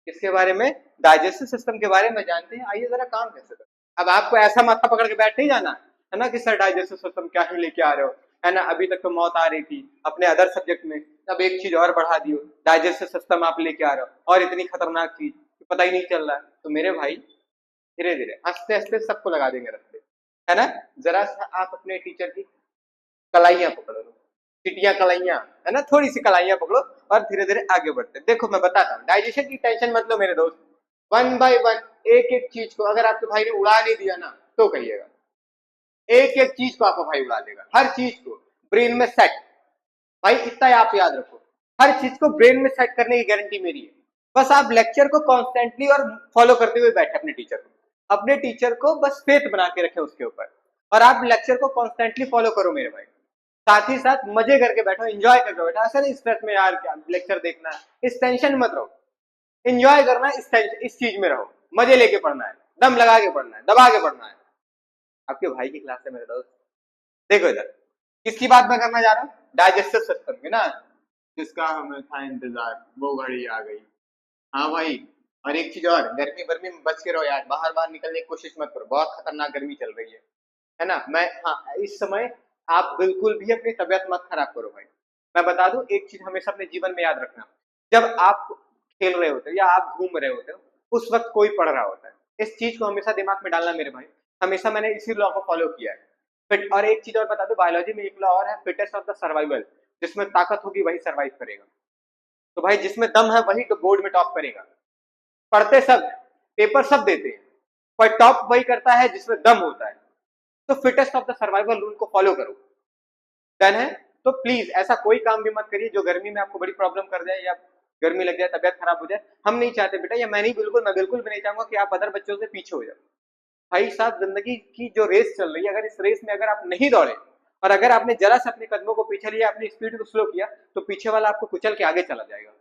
किसके बारे में, डाइजेस्टिव सिस्टम के बारे में जानते हैं। आइए जरा काम कैसे करें। अब आपको ऐसा माथा पकड़ के बैठ नहीं जाना, है ना, कि सर डाइजेस्टिव सिस्टम क्या ही लेके आ रहे हो, है ना, अभी तक तो मौत आ रही थी अपने अदर सब्जेक्ट में, अब एक चीज और बढ़ा दियो, डाइजेस्टिव सिस्टम आप लेके आ रहे हो और इतनी खतरनाक चीज पता ही नहीं चल रहा है। तो मेरे भाई धीरे धीरे हंसते हंसते सबको लगा देंगे रस्ते, है ना। जरा सा आप अपने टीचर की कलाइयां पकड़ लो, चिटिया कलाइयां, है ना, थोड़ी सी कलाइयां पकड़ो और धीरे धीरे आगे बढ़ते। देखो मैं बताता हूँ, डाइजेशन की टेंशन मत लो मेरे दोस्त। वन बाय वन एक एक चीज को अगर आपके भाई ने उड़ा नहीं दिया ना तो कहिएगा, एक एक चीज को आपका भाई उड़ा देगा, हर चीज को ब्रेन में सेट। भाई इतना आप याद रखो, हर चीज को ब्रेन में सेट करने की गारंटी मेरी है। बस आप लेक्चर को कॉन्स्टेंटली और फॉलो करते हुए बैठे अपने टीचर को बस फेथ बना के रखे उसके ऊपर, और आप लेक्चर को कॉन्स्टेंटली फॉलो करो मेरे भाई। साथ ही साथ मजे करके बैठो, एंजॉय करके बैठो। ऐसा नहीं स्ट्रेस में यार क्या लेक्चर देखना है, इस टेंशन मत रहो, एंजॉय करना है, इस चीज में रहो, मजे लेके पढ़ना है, दम लगा के पढ़ना है, दबा के पढ़ना है। आपके भाई की क्लास है मेरे दोस्त। देखो इधर किसकी बात मैं करना जा रहा हूँ, डाइजेस्टिव सिस्टम की ना, जिसका हमें था इंतजार वो घड़ी आ गई। हाँ भाई, और एक चीज और, गर्मी वर्मी में बच के रहो यार, बाहर बाहर निकलने की कोशिश मत करो, बहुत खतरनाक गर्मी चल रही है ना। मैं हाँ इस समय आप बिल्कुल भी अपनी तबीयत मत खराब करो भाई। मैं बता दूं एक चीज हमेशा अपने जीवन में याद रखना, जब आप खेल रहे होते हो या आप घूम रहे होते हो उस वक्त कोई पढ़ रहा होता है, इस चीज को हमेशा दिमाग में डालना मेरे भाई। हमेशा मैंने इसी लॉ को फॉलो किया है। फिट, और एक चीज और बता दो, बायोलॉजी में एक लॉ और है, फिटेस्ट ऑफ द सर्वाइवल, जिसमें ताकत होगी वही सर्वाइव करेगा। तो भाई जिसमें दम है वही तो बोर्ड में टॉप करेगा। पढ़ते सब हैं, पेपर सब देते हैं, पर टॉप वही करता है जिसमें दम होता है। तो fittest of the survival rule को फॉलो करो। डन है। तो प्लीज ऐसा कोई काम भी मत करिए जो गर्मी में आपको बड़ी प्रॉब्लम कर जाए या गर्मी लग जाए, तबियत खराब हो जाए। हम नहीं चाहते बेटा, या मैं बिल्कुल भी नहीं चाहूंगा कि आप अदर बच्चों से पीछे हो जाओ। भाई साहब जिंदगी की जो रेस चल रही है, अगर इस रेस में अगर आप नहीं दौड़े और अगर आपने जरा से अपने कदमों को पीछे लिया, अपनी स्पीड को स्लो किया, तो पीछे वाला आपको कुचल के आगे चला जाएगा।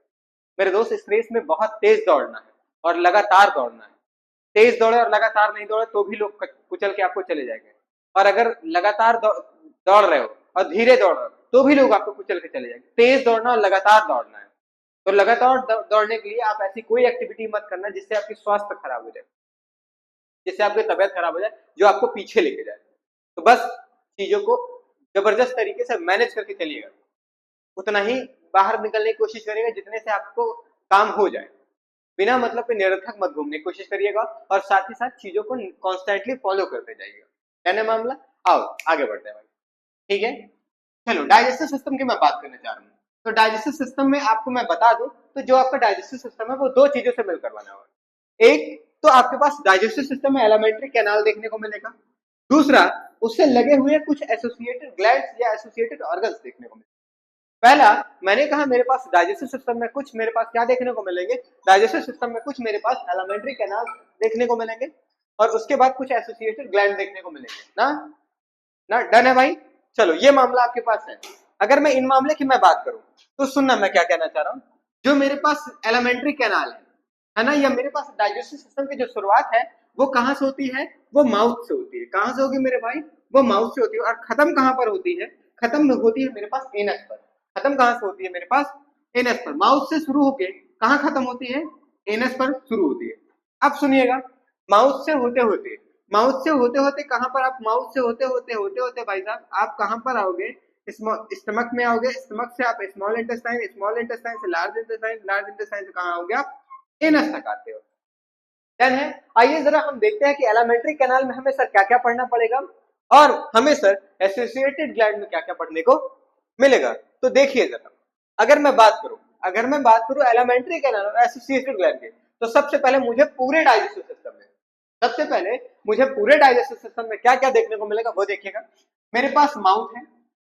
मेरे दोस्त इस रेस में बहुत तेज दौड़ना है और लगातार दौड़ना है। तेज दौड़े और लगातार नहीं दौड़े तो भी लोग कुचल के आपको चले जाएंगे, और अगर लगातार दौड़ रहे हो और धीरे दौड़ रहे हो तो भी लोग आपको कुचल के चले जाएंगे। तेज दौड़ना और लगातार दौड़ना है। तो लगातार दौड़ने के लिए आप ऐसी कोई एक्टिविटी मत करना जिससे आपकी स्वास्थ्य खराब हो जाए, जिससे आपकी तबियत खराब हो जाए, जो आपको पीछे लेके जाए। तो बस चीजों को जबरदस्त तरीके से मैनेज करके चलिएगा, उतना ही बाहर निकलने की कोशिश करिएगा जितने से आपको काम हो जाए। बिना मतलब के निरर्थक मत घूमने की कोशिश करिएगा, और साथ ही साथ चीजों को कॉन्स्टेंटली फॉलो करते जाइएगा। है ना मामला। आओ आगे बढ़ते हैं भाई, ठीक है। चलो डाइजेस्टिव सिस्टम की मैं बात करना चाह रहा हूँ। तो डाइजेस्टिव सिस्टम में आपको मैं बता दूं, तो जो आपका डाइजेस्टिव सिस्टम है वो दो चीजों से मिलकर बना हुआ है। एक तो आपके पास डाइजेस्टिव सिस्टम में एलिमेंट्री कैनाल देखने को मिलेगा, दूसरा उससे लगे हुए कुछ एसोसिएटेड ग्लैंड्स या एसोसिएटेड ऑर्गन्स देखने को मिलेंगे। पहला मैंने कहा मेरे पास डाइजेस्टिव सिस्टम में कुछ मेरे पास क्या देखने को मिलेंगे, डाइजेस्टिव सिस्टम में कुछ मेरे पास एलिमेंट्री कैनाल देखने को मिलेंगे, और उसके बाद कुछ एसोसिएटेड ग्लैंड देखने को मिलेंगे ना। ना डन है भाई। चलो ये मामला आपके पास है। अगर मैं इन मामले की मैं बात करूं तो सुनना मैं क्या कहना चाह रहा हूं। जो मेरे पास एलिमेंट्री कैनाल है ना, या मेरे पास डाइजेस्टिव सिस्टम की जो शुरुआत है वो कहां से होती है, वो माउथ से होती है। कहां से होगी मेरे भाई, वो माउथ से होती है। और खत्म कहां पर होती है, खत्म होती है मेरे पास एनस पर। खत्म कहां से होती है मेरे पास, एनस पर। माउथ से शुरू होके कहां खत्म होती है, एनस पर शुरू होती है। अब सुनिएगा, माउथ से होते होते, माउथ से होते होते कहां पर, आप माउथ से होते होते भाई साहब आप कहां पर आओगे, स्टमक में आओगे। स्टमक से आप स्मॉल इंटेस्टाइन, स्मॉल इंटेस्टाइन से लार्ज इंटेस्टाइन, लार्ज इंटेस्टाइन से कहां आओगे आप, एनस तक आते हो। डन है। आइए जरा हम देखते हैं कि एलिमेंट्री कैनाल में हमें सर क्या क्या पढ़ना पड़ेगा, और हमें सर एसोसिएटेड ग्लैंड में क्या क्या पढ़ने को मिलेगा। तो देखिए जरा, अगर मैं बात करूं एलिमेंट्री कैनाल और एसोसिएटेड ग्लैंड के, तो सबसे पहले मुझे पूरे डाइजेस्टिव सिस्टम में, सबसे पहले मुझे पूरे डाइजेस्टिव सिस्टम में क्या क्या देखने को मिलेगा वो देखिएगा। मेरे पास माउथ है,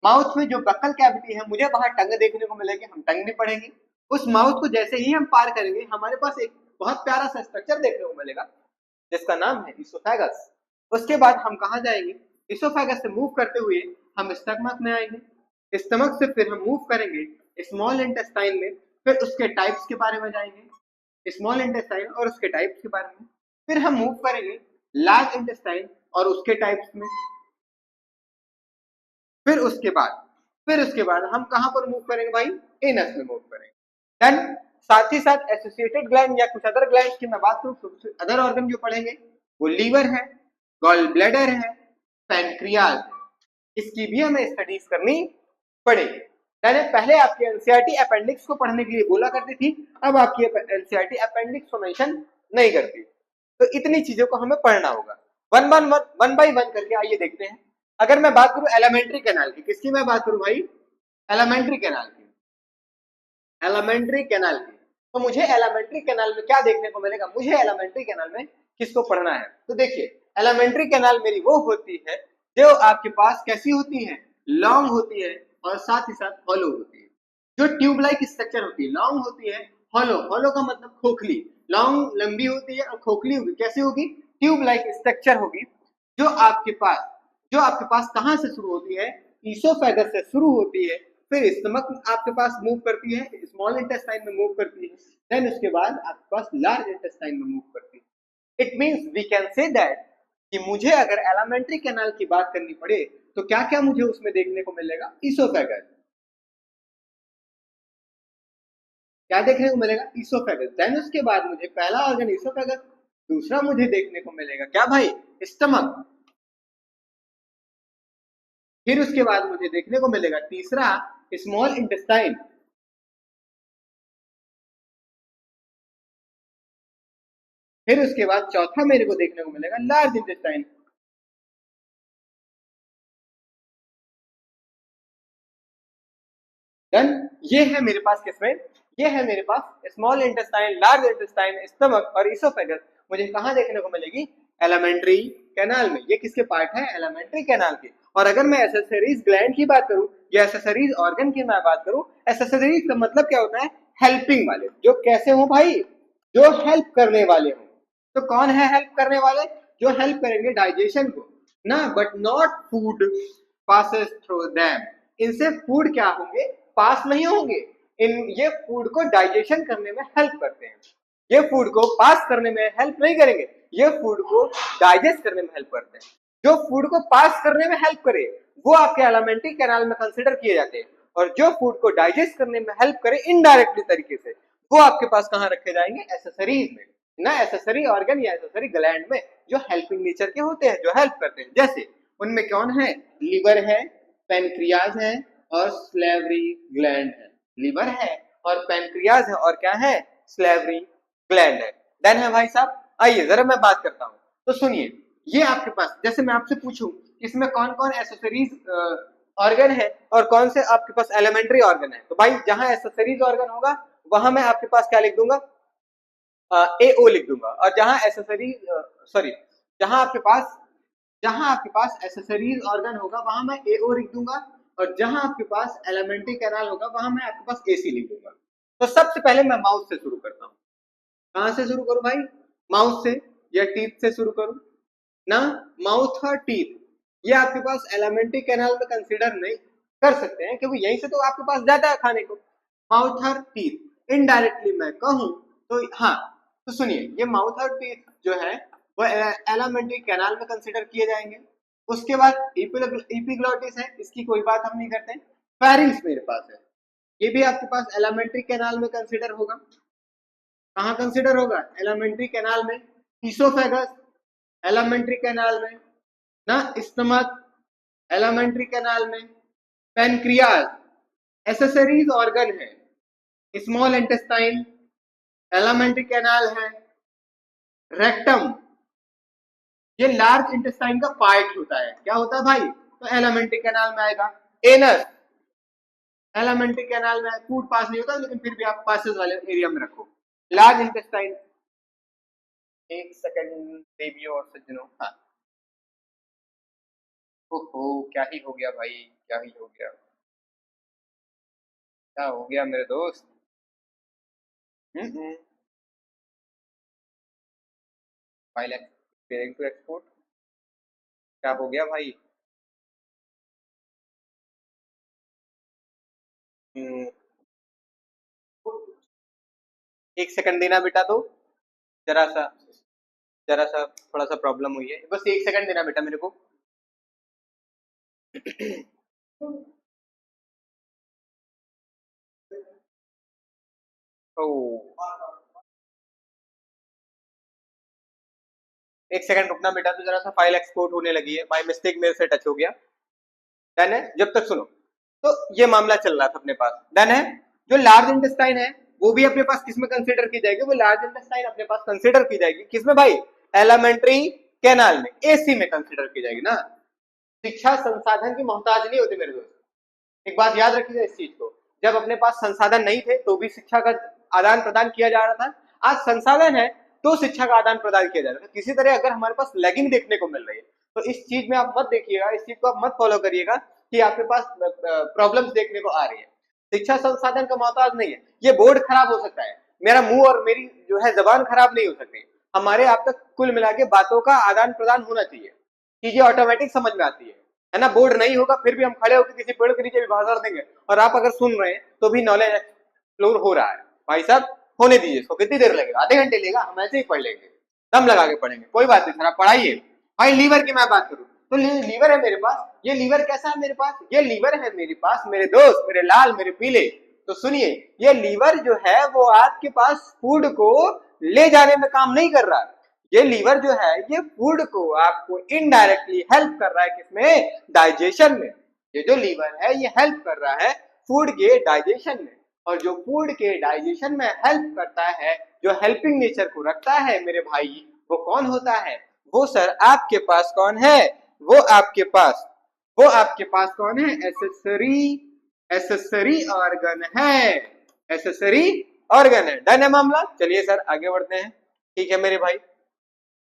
माउथ में जो बक्कल कैविटी है मुझे वहां टंग देखने को मिलेगी, हम टंग भी पढ़ेंगे। उस माउथ को जैसे ही हम पार करेंगे हमारे पास एक बहुत प्यारा सा स्ट्रक्चर देखने को मिलेगा जिसका नाम है इसोफेगस। उसके बाद हम कहा जाएंगे, इसोफेगस से मूव करते हुए हम स्टमक में आएंगे, स्टमक से फिर हम मूव करेंगे स्मॉल इंटेस्टाइन में, फिर उसके टाइप्स के बारे में जाएंगे, स्मॉल इंटेस्टाइन और उसके टाइप्स के बारे में, फिर हम मूव करेंगे लार्ज इंटेस्टाइन और उसके टाइप्स में, फिर उसके बाद हम कहां पर मूव करेंगे भाई, एनस में मूव करेंगे। डन। साथ ही साथ एसोसिएटेड ग्लैंड या कुछ अदर ग्लैंड की मैं बात करूं, अदर ऑर्गन जो पढ़ेंगे वो लीवर है, गॉल ब्लैडर है, पैनक्रियाज है, इसकी भी हमें स्टडीज करनी पड़ेगी। मैंने पहले आपकी एनसीईआरटी अपेंडिक्स को पढ़ने के लिए बोला करती थी, अब आपकी एनसीईआरटी अपेंडिक्स को मेंशन नहीं करती। तो इतनी चीजों को हमें पढ़ना होगा। वन बाय वन करके आइए देखते हैं। अगर मैं बात करूं एलिमेंट्री कैनाल की, किसकी मैं बात करूं भाई? एलिमेंट्री कैनाल की। एलिमेंट्री कैनाल की, तो मुझे एलिमेंट्री कैनाल में क्या देखने को मिलेगा? मुझे एलिमेंट्री कैनाल में किसको पढ़ना है? तो देखिए, एलिमेंट्री कैनाल मेरी वो होती है जो आपके पास कैसी होती है? लॉन्ग होती है और साथ ही साथ हॉलो होती है। जो ट्यूब लाइक स्ट्रक्चर होती है, लॉन्ग होती है, हॉलो, हॉलो का मतलब खोखली। लॉन्ग लंबी होती है और खोखली होगी, कैसी होगी? ट्यूब लाइक स्ट्रक्चर होगी। जो आपके पास कहां से शुरू होती है? ईसोफेगस से शुरू होती है, फिर स्टमक आपके पास मूव करती है, स्मॉल इंटेस्टाइन में मूव करती है, देन उसके बाद आपके पास लार्ज इंटेस्टाइन में मूव करती है। It means we can say that कि मुझे अगर एलिमेंट्री कैनाल की बात करनी पड़े तो क्या क्या मुझे उसमें देखने को मिलेगा? ईसोफेगस। क्या देखने को मिलेगा? ईसोफेगस। देन उसके बाद मुझे पहला ऑर्गन ईसोफेगस, दूसरा मुझे देखने को मिलेगा क्या भाई? स्टमक। फिर उसके बाद मुझे देखने को मिलेगा तीसरा स्मॉल इंटेस्टाइन। फिर उसके बाद चौथा मेरे को देखने को मिलेगा लार्ज इंटेस्टाइन। डन। ये है मेरे पास किसमें? ये है मेरे पास small intestine, large intestine, stomach और इसोफेगस। मुझे कहां देखने को मिलेगी? एलिमेंट्री कैनाल में। ये किसके पार्ट है? एलिमेंट्री कैनाल के। और अगर मैं एसेसरीज ग्लैंड की बात करूं या एसेसरीज ऑर्गन की मैं बात करूं, एसेसरीज का मतलब क्या होता है? हेल्पिंग वाले। जो कैसे हो भाई? जो हेल्प करने वाले हो। तो कौन है हेल्प करने वाले? जो हेल्प करेंगे डाइजेशन को ना, but not food passes through them. इनसे फूड क्या होंगे? पास नहीं होंगे। ये फूड को डाइजेशन करने में हेल्प करते हैं। ये फूड को पास करने में हेल्प नहीं करेंगे, ये फूड को डाइजेस्ट करने में हेल्प करते हैं। जो फूड को पास करने में हेल्प करे वो आपके एलिमेंट्री कैनाल में कंसिडर किए जाते हैं, और जो फूड को डाइजेस्ट करने में हेल्प करे इनडायरेक्टली तरीके से, वो आपके पास कहां रखे जाएंगे? एसेसरीज में ना, एसेसरी ऑर्गन या एसेसरी ग्लैंड में, जो हेल्पिंग नेचर के होते हैं, जो हेल्प करते हैं। जैसे उनमें कौन है? लीवर है, पेनक्रियाज है और स्लेवरी ग्लैंड है। लीवर है और पेनक्रियाज है और क्या है? स्लेवरी ग्लैंड है। डन है भाई साहब। आइए जरा मैं बात करता हूं। तो सुनिए, ये आपके पास, जैसे मैं आपसे पूछूं इसमें कौन कौन एसेसरीज ऑर्गन है और कौन से आपके पास एलिमेंट्री ऑर्गन है, तो भाई जहां एसेसरीज ऑर्गन होगा वहां मैं आपके पास क्या लिख दूंगा? एओ लिख दूंगा। और जहां एसेसरी सॉरी जहां आपके पास एसेसरीज ऑर्गन होगा वहां मैं एओ लिख दूंगा, और जहां आपके पास एलिमेंट्री कैनाल होगा वहां मैं आपके पास एसी लिख दूंगा। तो सबसे पहले मैं माउथ से शुरू करता हूँ। कहां से शुरू करूं भाई? माउथ से या टीथ से शुरू करूं ना? माउथ और टीथ ये आपके पास एलिमेंट्री कैनाल में कंसीडर नहीं कर सकते हैं, क्योंकि यहीं से तो आपके पास ज्यादा है खाने को। माउथ और टीथ इनडायरेक्टली मैं कहूं तो हाँ, तो सुनिए, ये माउथ और टीथ जो है वो एलिमेंट्री कैनाल में कंसीडर किए जाएंगे। उसके बाद इपिग्लॉटिस है, इसकी कोई बात हम नहीं करते। फेरिंग्स मेरे पास है, ये भी आपके पास एलिमेंट्री कैनाल में कंसीडर होगा। कहाँ कंसिडर होगा? एलिमेंट्री कैनाल में। ईसोफेगस एलिमेंट्री कैनाल में ना, स्टमक एलिमेंट्री कैनाल में, पेनक्रियाज एसेसरीज ऑर्गन है, स्मॉल इंटेस्टाइन एलिमेंट्री कैनाल है, रेक्टम ये लार्ज इंटेस्टाइन का पार्ट होता है। क्या होता है भाई? तो एलिमेंट्री कैनाल में आएगा। एनस एलिमेंट्री कैनाल में फूड पास नहीं होता, लेकिन फिर भी आप पासेस वाले एरिया में रखो। लार्ज इंटेस्टाइन, एक सेकंड देवियों और सज्जनों। हाँ, ओहो, क्या ही हो गया भाई, क्या ही हो गया, क्या हो गया मेरे दोस्त? फाइल एक्सपेयरिंग टू एक्सपोर्ट, क्या हो गया भाई? हम्म, एक सेकंड देना बेटा, तो जरा सा जरा सा थोड़ा सा प्रॉब्लम हुई है, बस एक सेकंड देना बेटा मेरे को। ओ एक सेकंड रुकना बेटा, तो जरा सा फाइल एक्सपोर्ट होने लगी है, बाय मिस्टेक मेरे से टच हो गया। डन है, जब तक सुनो। तो ये मामला चल रहा था अपने पास। डन है, जो लार्ज इंटेस्टाइन है वो भी अपने पास किसमें कंसीडर की जाएगी, वो लार्ज इंटेस्टाइन अपने पास कंसीडर की जाएगी किसमें भाई, एलिमेंट्री कैनाल में, एसी में कंसीडर की जाएगी ना। शिक्षा संसाधन की मोहताज नहीं होती मेरे दोस्त, एक बात याद रखिएगा इस चीज को। जब अपने पास संसाधन नहीं थे तो भी शिक्षा का आदान प्रदान किया जा रहा था, आज संसाधन है तो शिक्षा का आदान प्रदान किया जा रहा है। किसी तरह अगर हमारे पास लैगिंग देखने को मिल रही है तो इस चीज में आप मत देखिएगा, इस चीज को आप मत फॉलो करिएगा कि आपके पास प्रॉब्लम्स देखने को आ रही है। शिक्षा संसाधन का मोहताज नहीं है। ये बोर्ड खराब हो सकता है, मेरा मुंह और मेरी जो है जबान खराब नहीं हो सकती, हमारे आप तक कुल मिला के बातों का आदान प्रदान होना चाहिए, चीजें ऑटोमेटिक समझ में आती है ना। बोर्ड नहीं होगा फिर भी हम खड़े होकर किसी पेड़ के नीचे भी भाषण देंगे और आप अगर सुन रहे हैं तो भी नॉलेज एक्सप्लोर हो रहा है। भाई साहब होने दीजिए इसको, कितनी देर लगेगा, आधे घंटे लेगा, हम ऐसे ही पढ़ लेंगे, दम लगा के पढ़ेंगे, कोई बात नहीं सर आप पढ़ाइए। भाई लीवर की मैं बात करूं तो लीवर है मेरे पास, ये लीवर कैसा है मेरे पास, ये लीवर है मेरे पास मेरे दोस्त, मेरे लाल मेरे पीले। तो सुनिए, ये लीवर जो है वो आपके पास फूड को ले जाने में काम नहीं कर रहा है, ये लीवर जो है ये फूड को आपको इनडायरेक्टली हेल्प कर रहा है किसमें, डाइजेशन में। ये जो लीवर है ये हेल्प कर रहा है फूड के डाइजेशन में, और जो फूड के डाइजेशन में हेल्प करता है, जो हेल्पिंग नेचर को रखता है मेरे भाई, वो कौन होता है, वो सर आपके पास कौन है, वो आपके पास कौन है, एसेसरी ऑर्गन है, एसेसरी ऑर्गन है। डन है मामला, चलिए सर आगे बढ़ते हैं। ठीक है मेरे भाई,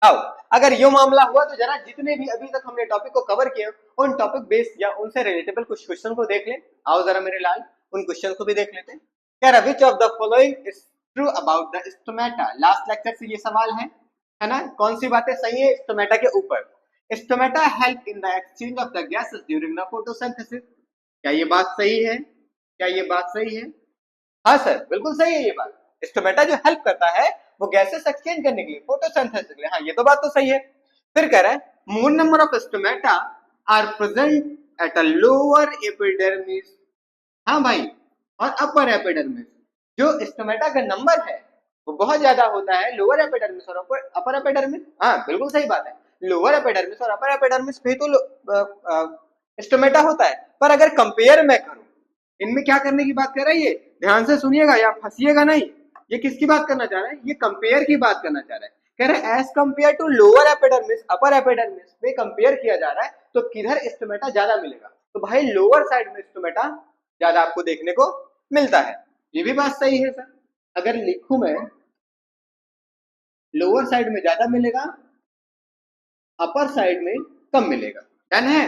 आओ अगर ये मामला हुआ तो जरा जितने भी अभी तक हमने टॉपिक को कवर किए उन टॉपिक बेस्ड या उनसे रिलेटेबल कुछ क्वेश्चन को देख लें। आओ जरा मेरे लाल उन क्वेश्चन को भी देख लेते हैं। कह रहा which of the following is true about the stomata, last lecture से ये सवाल है ना, कौन सी बातें सही है स्टोमेटा के ऊपर। Stomata help in the exchange of the gases during the photosynthesis, क्या ये बात सही है, क्या ये बात सही है, हाँ सर बिल्कुल सही है ये बात। स्टोमेटा जो हेल्प करता है वो गैसेस एक्सचेंज करने के लिए, फोटोसिंथेसिस के लिए, हाँ ये तो बात तो सही है। फिर कह रहा है more number of stomata are present at a lower epidermis, हाँ भाई, और अपर एपिडर्मिस। जो स्टोमेटा का नंबर है वो बहुत ज्यादा होता है लोअर एपिडर्मिस और अपर एपिडर्मिस, हाँ बिल्कुल सही बात है। लोअर एपिडर्मिस और अपर एपिडर्मिस पे तो स्टोमेटा होता है, पर अगर कंपेयर मैं करूं इनमें क्या करने की बात कर रहा है ये, ध्यान से सुनिएगा या फंसिएगा नहीं। ये किसकी बात करना चाह रहा है, ये कंपेयर की बात करना चाह रहा है। कह रहा है as compare to lower epidermis, upper epidermis में कंपेयर किया जा रहा है तो किधर स्टोमेटा ज्यादा मिलेगा, तो भाई लोअर साइड में स्टोमेटा ज्यादा आपको देखने को मिलता है। ये भी बात सही है सर, अगर लिखूं मैं लोअर साइड में ज्यादा मिलेगा, अपर साइड में कम मिलेगा। डन है।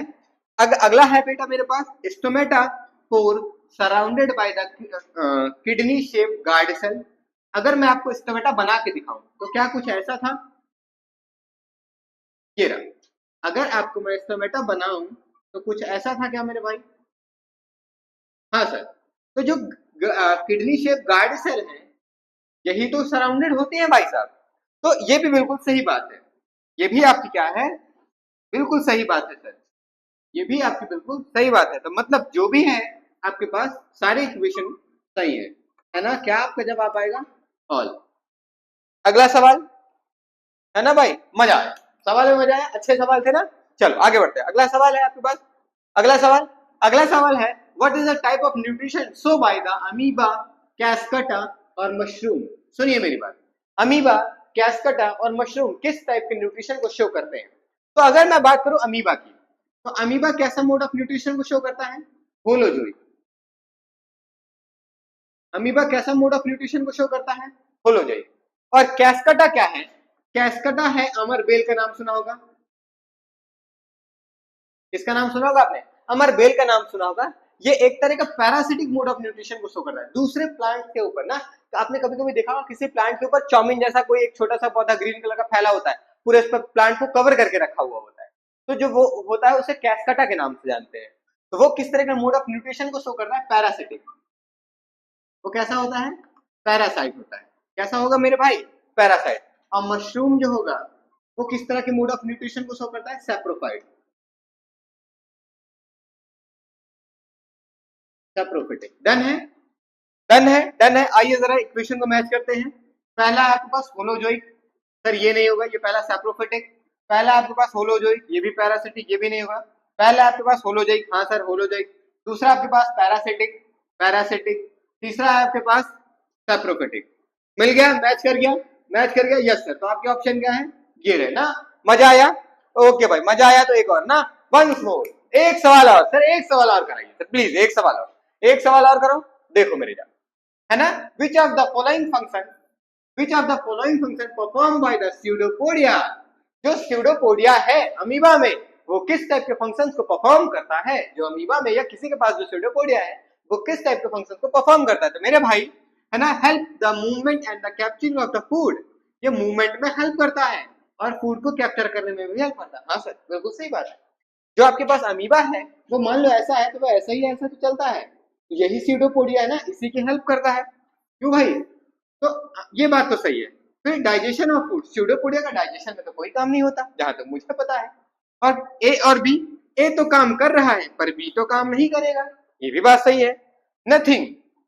अगला है बेटा मेरे पास stomata core surrounded by the kidney shape guard cell. अगर मैं आपको स्टोमेटा बना के दिखाऊं तो क्या कुछ ऐसा था, ये रहा। अगर आपको मैं स्टोमेटा बनाऊं तो कुछ ऐसा था क्या मेरे भाई, हाँ सर। तो जो किडनी शेप गार्ड सेल है यही तो सराउंडेड होते हैं भाई साहब। तो ये भी बिल्कुल सही बात है, ये भी आपकी क्या है, बिल्कुल सही बात है सर, ये भी आपकी बिल्कुल सही बात है। तो मतलब जो भी है आपके पास सारे इक्वेशन सही है ना, क्या आपका जवाब आएगा ऑल। अगला सवाल है ना भाई, मजा आया, सवाल में मजा आया, अच्छे सवाल थे ना। चलो आगे बढ़ते हैं, अगला सवाल है आपके पास। अगला सवाल है what is the type of nutrition show by the amoeba, cuscuta और मशरूम। सुनिए मेरी बात, अमीबा, कैस्कटा और मशरूम किस टाइप के न्यूट्रिशन को शो करते हैं। तो अगर मैं बात करूं अमीबा की, तो अमीबा कैसा मोड ऑफ न्यूट्रिशन को शो करता है, होलोजोई। अमीबा कैसा मोड ऑफ न्यूट्रिशन को शो करता है, होलोजोई। और कैस्कटा क्या है, कैस्कटा है अमरबेल का नाम सुना होगा, किसका नाम सुना होगा आपने, अमरबेल का नाम सुना होगा। ये एक तरह का पैरासिटिक मोड ऑफ न्यूट्रिशन को शो कर रहा है दूसरे प्लांट के ऊपर ना। तो आपने कभी कभी देखा होगा किसी प्लांट के ऊपर चाउमीन जैसा कोई एक छोटा सा पौधा ग्रीन कलर का फैला होता है, पूरे इस पर प्लांट को कवर करके रखा हुआ होता है, तो जो वो होता है उसे कैस्कटा के नाम से जानते हैं। तो वो किस तरह का मोड ऑफ न्यूट्रिशन को शो कर रहा है, पैरासिटिक। वो कैसा होता है, पैरासाइट होता है। कैसा होगा मेरे भाई, पैरासाइट। और मशरूम जो होगा वो किस तरह के मोड ऑफ न्यूट्रिशन को शो करता है, सैप्रोफाइट, सैप्रोफिटिक। डन है, डन है, डन है। आइए जरा इक्वेशन को मैच करते हैं। पहला आपके पास होलोजोइक, सर ये नहीं होगा, ये पहला सैप्रोफिटिक, पहला आपके पास होलोजोइक, ये भी पैरासिटिक, ये भी नहीं होगा। पहला आपके पास होलोजोइक, हाँ सर होलोजोइक। दूसरा आपके पास पैरासिटिक, पैरासिटिक। तीसरा है आपके पास सेप्रोफिटिक। मिल गया, मैच कर गया, मैच कर गया, यस सर। तो आपके ऑप्शन क्या है, ये रहे ना। मजा आया? ओके भाई, मजा आया तो एक और ना, वंस मोर, एक सवाल और सर, एक सवाल और कराइए सर प्लीज, एक सवाल और, एक सवाल और करो। देखो मेरे जान, है ना, which of the following function, which of the following function perform by the pseudopodia. जो स्यूडोपोडिया है अमीबा में, वो किस टाइप के फंक्शंस को परफॉर्म करता है, जो अमीबा में या किसी के पास जो स्यूडोपोडिया है, वो किस टाइप के फंक्शन को परफॉर्म करता है। तो मेरे भाई, है ना, help the movement and the capturing of the food. ये मूवमेंट में हेल्प करता है और फूड को कैप्चर करने में भी हेल्प करता है। हाँ सर, बिल्कुल सही बात है। जो आपके पास अमीबा है, वो मान लो ऐसा है तो वो ऐसा ही ऐसा तो चलता है, तो यही स्यूडोपोडिया है ना, इसी की हेल्प करता है। क्यों भाई? तो ये बात तो सही है। फिर डाइजेशन ऑफ फूड, स्यूडोपोडिया का डाइजेशन में तो कोई काम नहीं होता जहां तक मुझे पता है। और ए और बी, ए तो काम कर रहा है पर बी तो काम नहीं करेगा, ये भी बात सही है। नथिंग,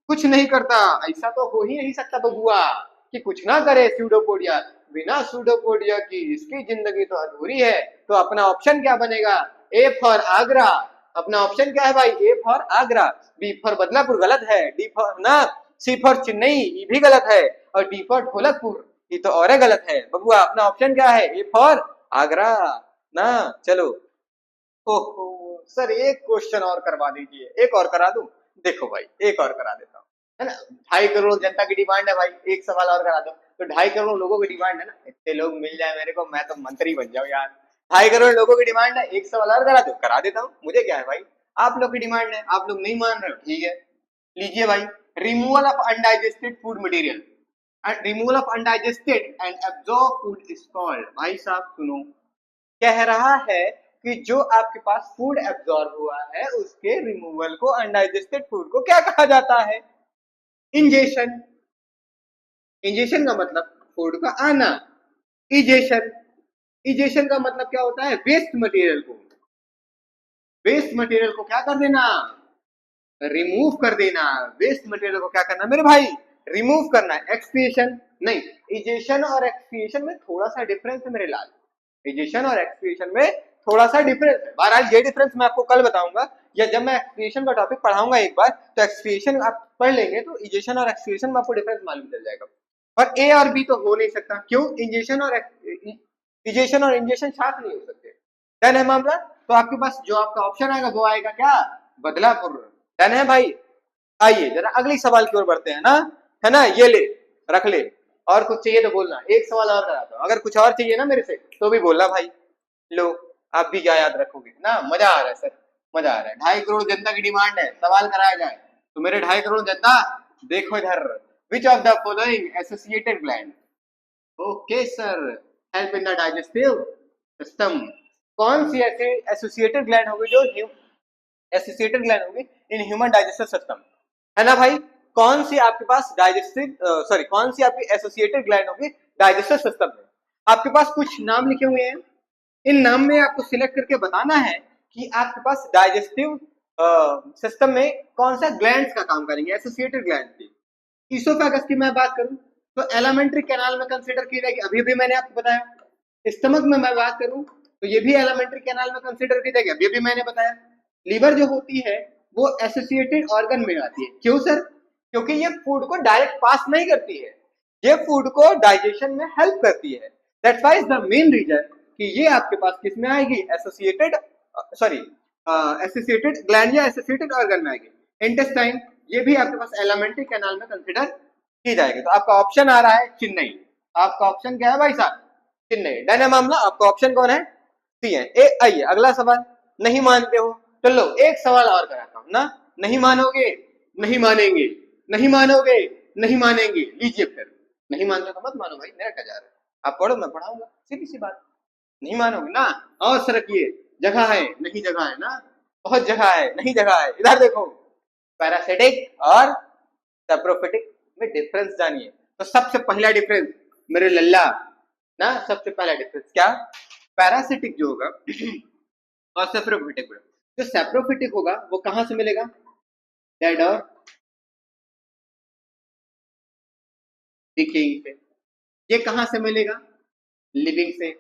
कुछ नहीं करता, ऐसा तो हो ही नहीं सकता बबुआ कि कुछ ना करे स्यूडोपोडिया। बिना स्यूडोपोडिया की इसकी जिंदगी तो अधूरी है। तो अपना ऑप्शन क्या बनेगा, ए फॉर आगरा। अपना ऑप्शन क्या है भाई, A for Agra. B for Badlapur गलत है, डी फॉर ना, सी फॉर चेन्नई ये भी गलत है, और डी फॉर ढोलकपुर ये तो और गलत है बबुआ। अपना ऑप्शन क्या है, ए फॉर आगरा ना। चलो, ओहो सर, एक क्वेश्चन और करवा दीजिए, एक और करा दूं। देखो भाई, एक और करा देता हूँ, है ना। 2.5 करोड़ जनता की डिमांड है भाई, एक सवाल और करा दो। तो 2.5 करोड़ लोगों की डिमांड है ना, इतने लोग मिल जाए मेरे को, मैं तो मंत्री बन जाऊं यार। 2.5 करोड़ लोगों की डिमांड है, एक सवाल और करा दो, करा देता हूँ, मुझे क्या है भाई। आप लोग की डिमांड है, आप लोग नहीं मान रहे हो, ठीक है। लीजिए भाई, removal of undigested food material, removal of undigested and absorb food is called. भाई साहब सुनो, कह रहा है कि जो आपके पास फूड एब्जॉर्ब हुआ है उसके रिमूवल को, अनडाइजेस्टेड फूड को क्या कहा जाता है, इंजेशन। इंजेशन का मतलब फूड का आना। इजेशन, इजेशन का मतलब क्या होता है, वेस्ट मटेरियल को, वेस्ट मटेरियल को क्या कर देना, रिमूव कर देना। वेस्ट मटेरियल को क्या करना मेरे भाई, रिमूव करना। एक्सपिएशन नहीं, इजेशन और एक्सपिएशन में थोड़ा सा डिफरेंस है मेरे लाल। इजेशन और एक्सपिएशन में थोड़ा सा डिफरेंस है। बहरहाल ये डिफरेंस मैं आपको कल बताऊंगा, या जब मैं एक्सपिएशन का टॉपिक पढ़ाऊंगा एक बार, तो एक्सपिएशन आप पढ़ लेंगे तो इजेशन और एक्सपिएशन में आपको डिफरेंस मालूम चल जाएगा। और ए और बी तो हो नहीं सकता, क्यों, इजेशन और इंजेशन साथ नहीं हो सकते। डन है मामला। तो आपके पास जो आपका ऑप्शन आएगा वो आएगा क्या, बदलापुर। डन है भाई। आइए जरा अगली सवाल की ओर बढ़ते हैं ना, है ना, ये ले, रख ले। और कुछ चाहिए तो बोलना, एक सवाल और कराता हूँ, अगर कुछ और चाहिए ना मेरे से तो भी बोलना भाई। लो, आप भी क्या याद रखोगे ना, मजा आ रहा है सर, मजा आ रहा है। 2.5 करोड़ जनता की डिमांड है, सवाल कराया जाए। तो मेरे 2.5 करोड़ जनता, देखो इधर, which of the following associated gland, okay sir, help in the digestive system. कौन सी ऐसे एसोसिएटेड ग्लैंड होगी जो एसोसिएटेड ग्लैंड होगी इन ह्यूमन डाइजेस्टिव सिस्टम, है ना भाई। कौन सी आपके पास डाइजेस्टिव सॉरी कौन सी आपकी एसोसिएटेड ग्लैंड होगी डाइजेस्टिव सिस्टम में। आपके पास कुछ नाम लिखे हुए हैं, इन नाम में आपको सिलेक्ट करके बताना है कि आपके पास डाइजेस्टिव सिस्टम में कौन सा ग्लैंड्स का काम करेंगे, एसोसिएटेड ग्लैंड की। ईसोफेगस की मैं बात करूं तो एलिमेंट्री कैनाल में कंसीडर की जाएगी, अभी भी मैंने आपको बताया। स्टमक में मैं बात करूं तो ये भी एलिमेंट्री कैनाल में कंसीडर की जाएगी, अभी भी मैंने बताया। लीवर जो होती है वो एसोसिएटेड ऑर्गन में आती है, क्यों सर, क्योंकि ये फूड को डायरेक्ट पास नहीं करती है, ये फूड को डाइजेशन में हेल्प करती है। That's why is the main reason कि ये आपके पास किस में आएगी, एसोसिएटेड सॉरी एसोसिएटेड ग्लैंड या एसोसिएटेड ऑर्गन में आएगी। इंटेस्टाइन, ये भी आपके पास एलिमेंट्री कैनाल में कंसिडर की जाएगी। तो आपका ऑप्शन आ रहा है चेन्नई, आपका ऑप्शन क्या है भाई साहब, चेन्नई। डन है मामला, आपका ऑप्शन कौन है, सी है। आइए अगला सवाल, नहीं मानते हो तो लो एक सवाल और कराता हूं ना, नहीं मानोगे, नहीं मानेंगे, नहीं मानोगे, नहीं मानेंगे, लीजिए फिर। नहीं मानते तो मत मानो भाई, मेरा क्या जा रहा है, आप पढ़ो मैं पढ़ाऊंगा, सीधी सी बात। नहीं मानोगे ना, और सरकिए, जगह है नहीं जगह है ना, बहुत जगह है नहीं जगह है, इधर देखो। पैरासिटिक और सेप्रोफिटिक में डिफरेंस जानिए। तो सबसे पहला डिफरेंस मेरे लल्ला ना, सबसे पहला डिफरेंस क्या, पैरासिटिक जो होगा और सेप्रोफिटिक होगा। जो सेप्रोफिटिक होगा वो कहां से मिलेगा, डेड और डिकेइंग से। ये कहां से मिलेगा, लिविंग से।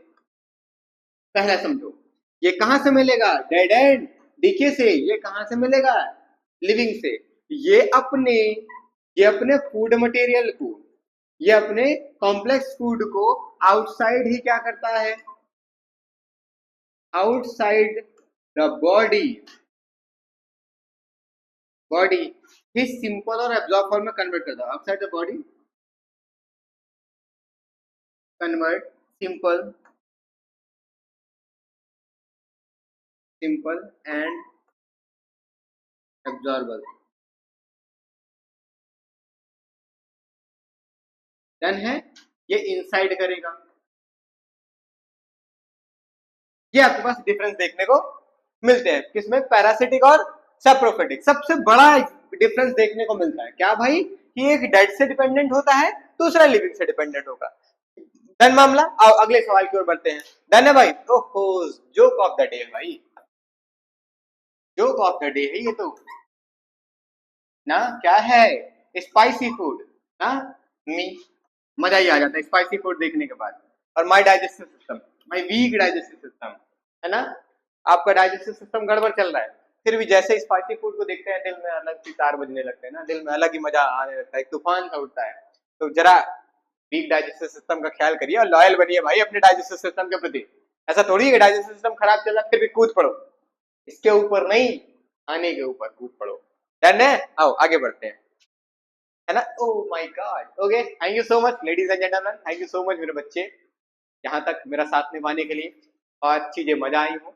पहला समझो, ये कहां से मिलेगा? डेड एंड डीके से। ये कहां से मिलेगा? लिविंग से। ये अपने ये अपने फूड मटेरियल को, ये अपने कॉम्प्लेक्स फूड को आउटसाइड ही क्या करता है? Outside the body he simple और एब्जॉर्ब फॉर्म में कन्वर्ट करता है। Outside the body convert simple and absorbable. Done है। ये इनसाइड करेगा। ये आपके पास डिफरेंस देखने को मिलते हैं किसमें? पैरासिटिक और सैप्रोफिटिक। सबसे बड़ा डिफरेंस देखने को मिलता है क्या भाई? कि एक डेड से डिपेंडेंट होता है, दूसरा लिविंग से डिपेंडेंट होगा। डन मामला। आओ अगले सवाल की ओर बढ़ते हैं। डन है भाई? ओहो, जोक ऑफ द डे भाई, जोक ऑफ द डे है ये तो ना। क्या है? स्पाइसी फूड ना। मी मजा ही आ जाता है स्पाइसी फूड देखने के बाद। और my digestive system, my weak digestive system, है ना। आपका डाइजेस्टिव सिस्टम गड़बड़ चल रहा है, फिर भी जैसे स्पाइसी फूड को देखते हैं दिल में अलग सी तार बजने लगते हैं ना, दिल में अलग ही मजा आने लगता है, एक तूफान सा उठता है। तो जरा वीक डाइजेस्टिव सिस्टम का ख्याल करिए और लॉयल बनिए भाई अपने डाइजेस्टिव सिस्टम के प्रति। ऐसा थोड़ी है डाइजेस्टिव सिस्टम खराब चल रहा है फिर भी कूद पड़ो, इसके ऊपर नहीं, आने के ऊपर कूद पड़ो। डन है? आओ आगे बढ़ते हैं, है ना। Oh my God. Okay, thank you so much ladies and gentleman, thank you so much मेरे बच्चे, यहाँ तक मेरा साथ निभाने के लिए। और चीजें मजा आई हो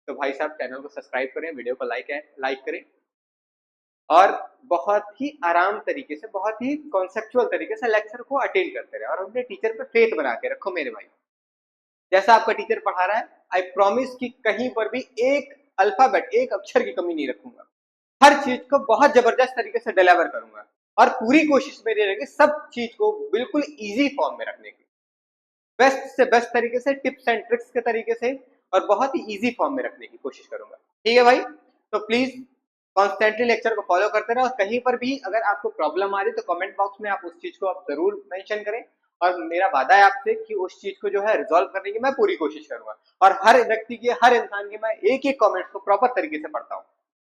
तो भाई साहब चैनल को सब्सक्राइब करें, वीडियो को लाइक करें, और बहुत ही आराम तरीके से, बहुत ही कॉन्सेप्चुअल तरीके से लेक्चर को अटेंड करते रहे, और अपने टीचर पे फेथ बना के रखो मेरे भाई। जैसा आपका टीचर पढ़ा रहा है, आई प्रॉमिस कि कहीं पर भी एक अल्फाबेट, एक अक्षर की कमी नहीं रखूंगा। हर चीज को बहुत जबरदस्त तरीके से डिलीवर करूंगा, और पूरी कोशिश मेरी रहेगी सब चीज को बिल्कुल इजी फॉर्म में रखने की, बेस्ट से बेस्ट तरीके से, टिप्स एंड ट्रिक्स के तरीके से, और बहुत ही इजी फॉर्म में रखने की कोशिश करूंगा। ठीक है भाई? तो प्लीज कॉन्स्टेंटली लेक्चर को फॉलो करते रहो, और कहीं पर भी अगर आपको प्रॉब्लम आ रही है तो कमेंट बॉक्स में आप उस चीज को आप जरूर मेंशन करें, और मेरा वादा है आपसे कि उस चीज को जो है रिजॉल्व करने की मैं पूरी कोशिश करूंगा, और हर व्यक्ति की, हर इंसान की मैं एक एक कमेंट को प्रॉपर तरीके से पढ़ता हूँ।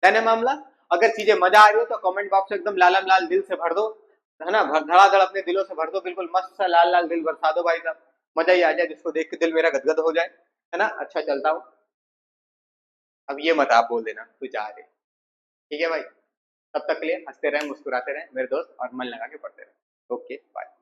डन है मामला? अगर चीजें मजा आ रही हो तो कमेंट बॉक्स में एकदम लालम लाल दिल से भर दो, है ना, धड़ाधड़ अपने दिलों से भर दो, बिल्कुल मस्त सा लाल लाल दिल बरसा दो भाई साहब, मजा ही आ जाए, जिसको देख के दिल मेरा गदगद हो जाए, है ना। अच्छा चलता हूँ, अब ये मत आप बोल देना तू जा रहे। ठीक है भाई? तब तक के लिए हंसते रहें, मुस्कुराते रहें मेरे दोस्त, और मन लगा के पढ़ते रहें। Okay bye.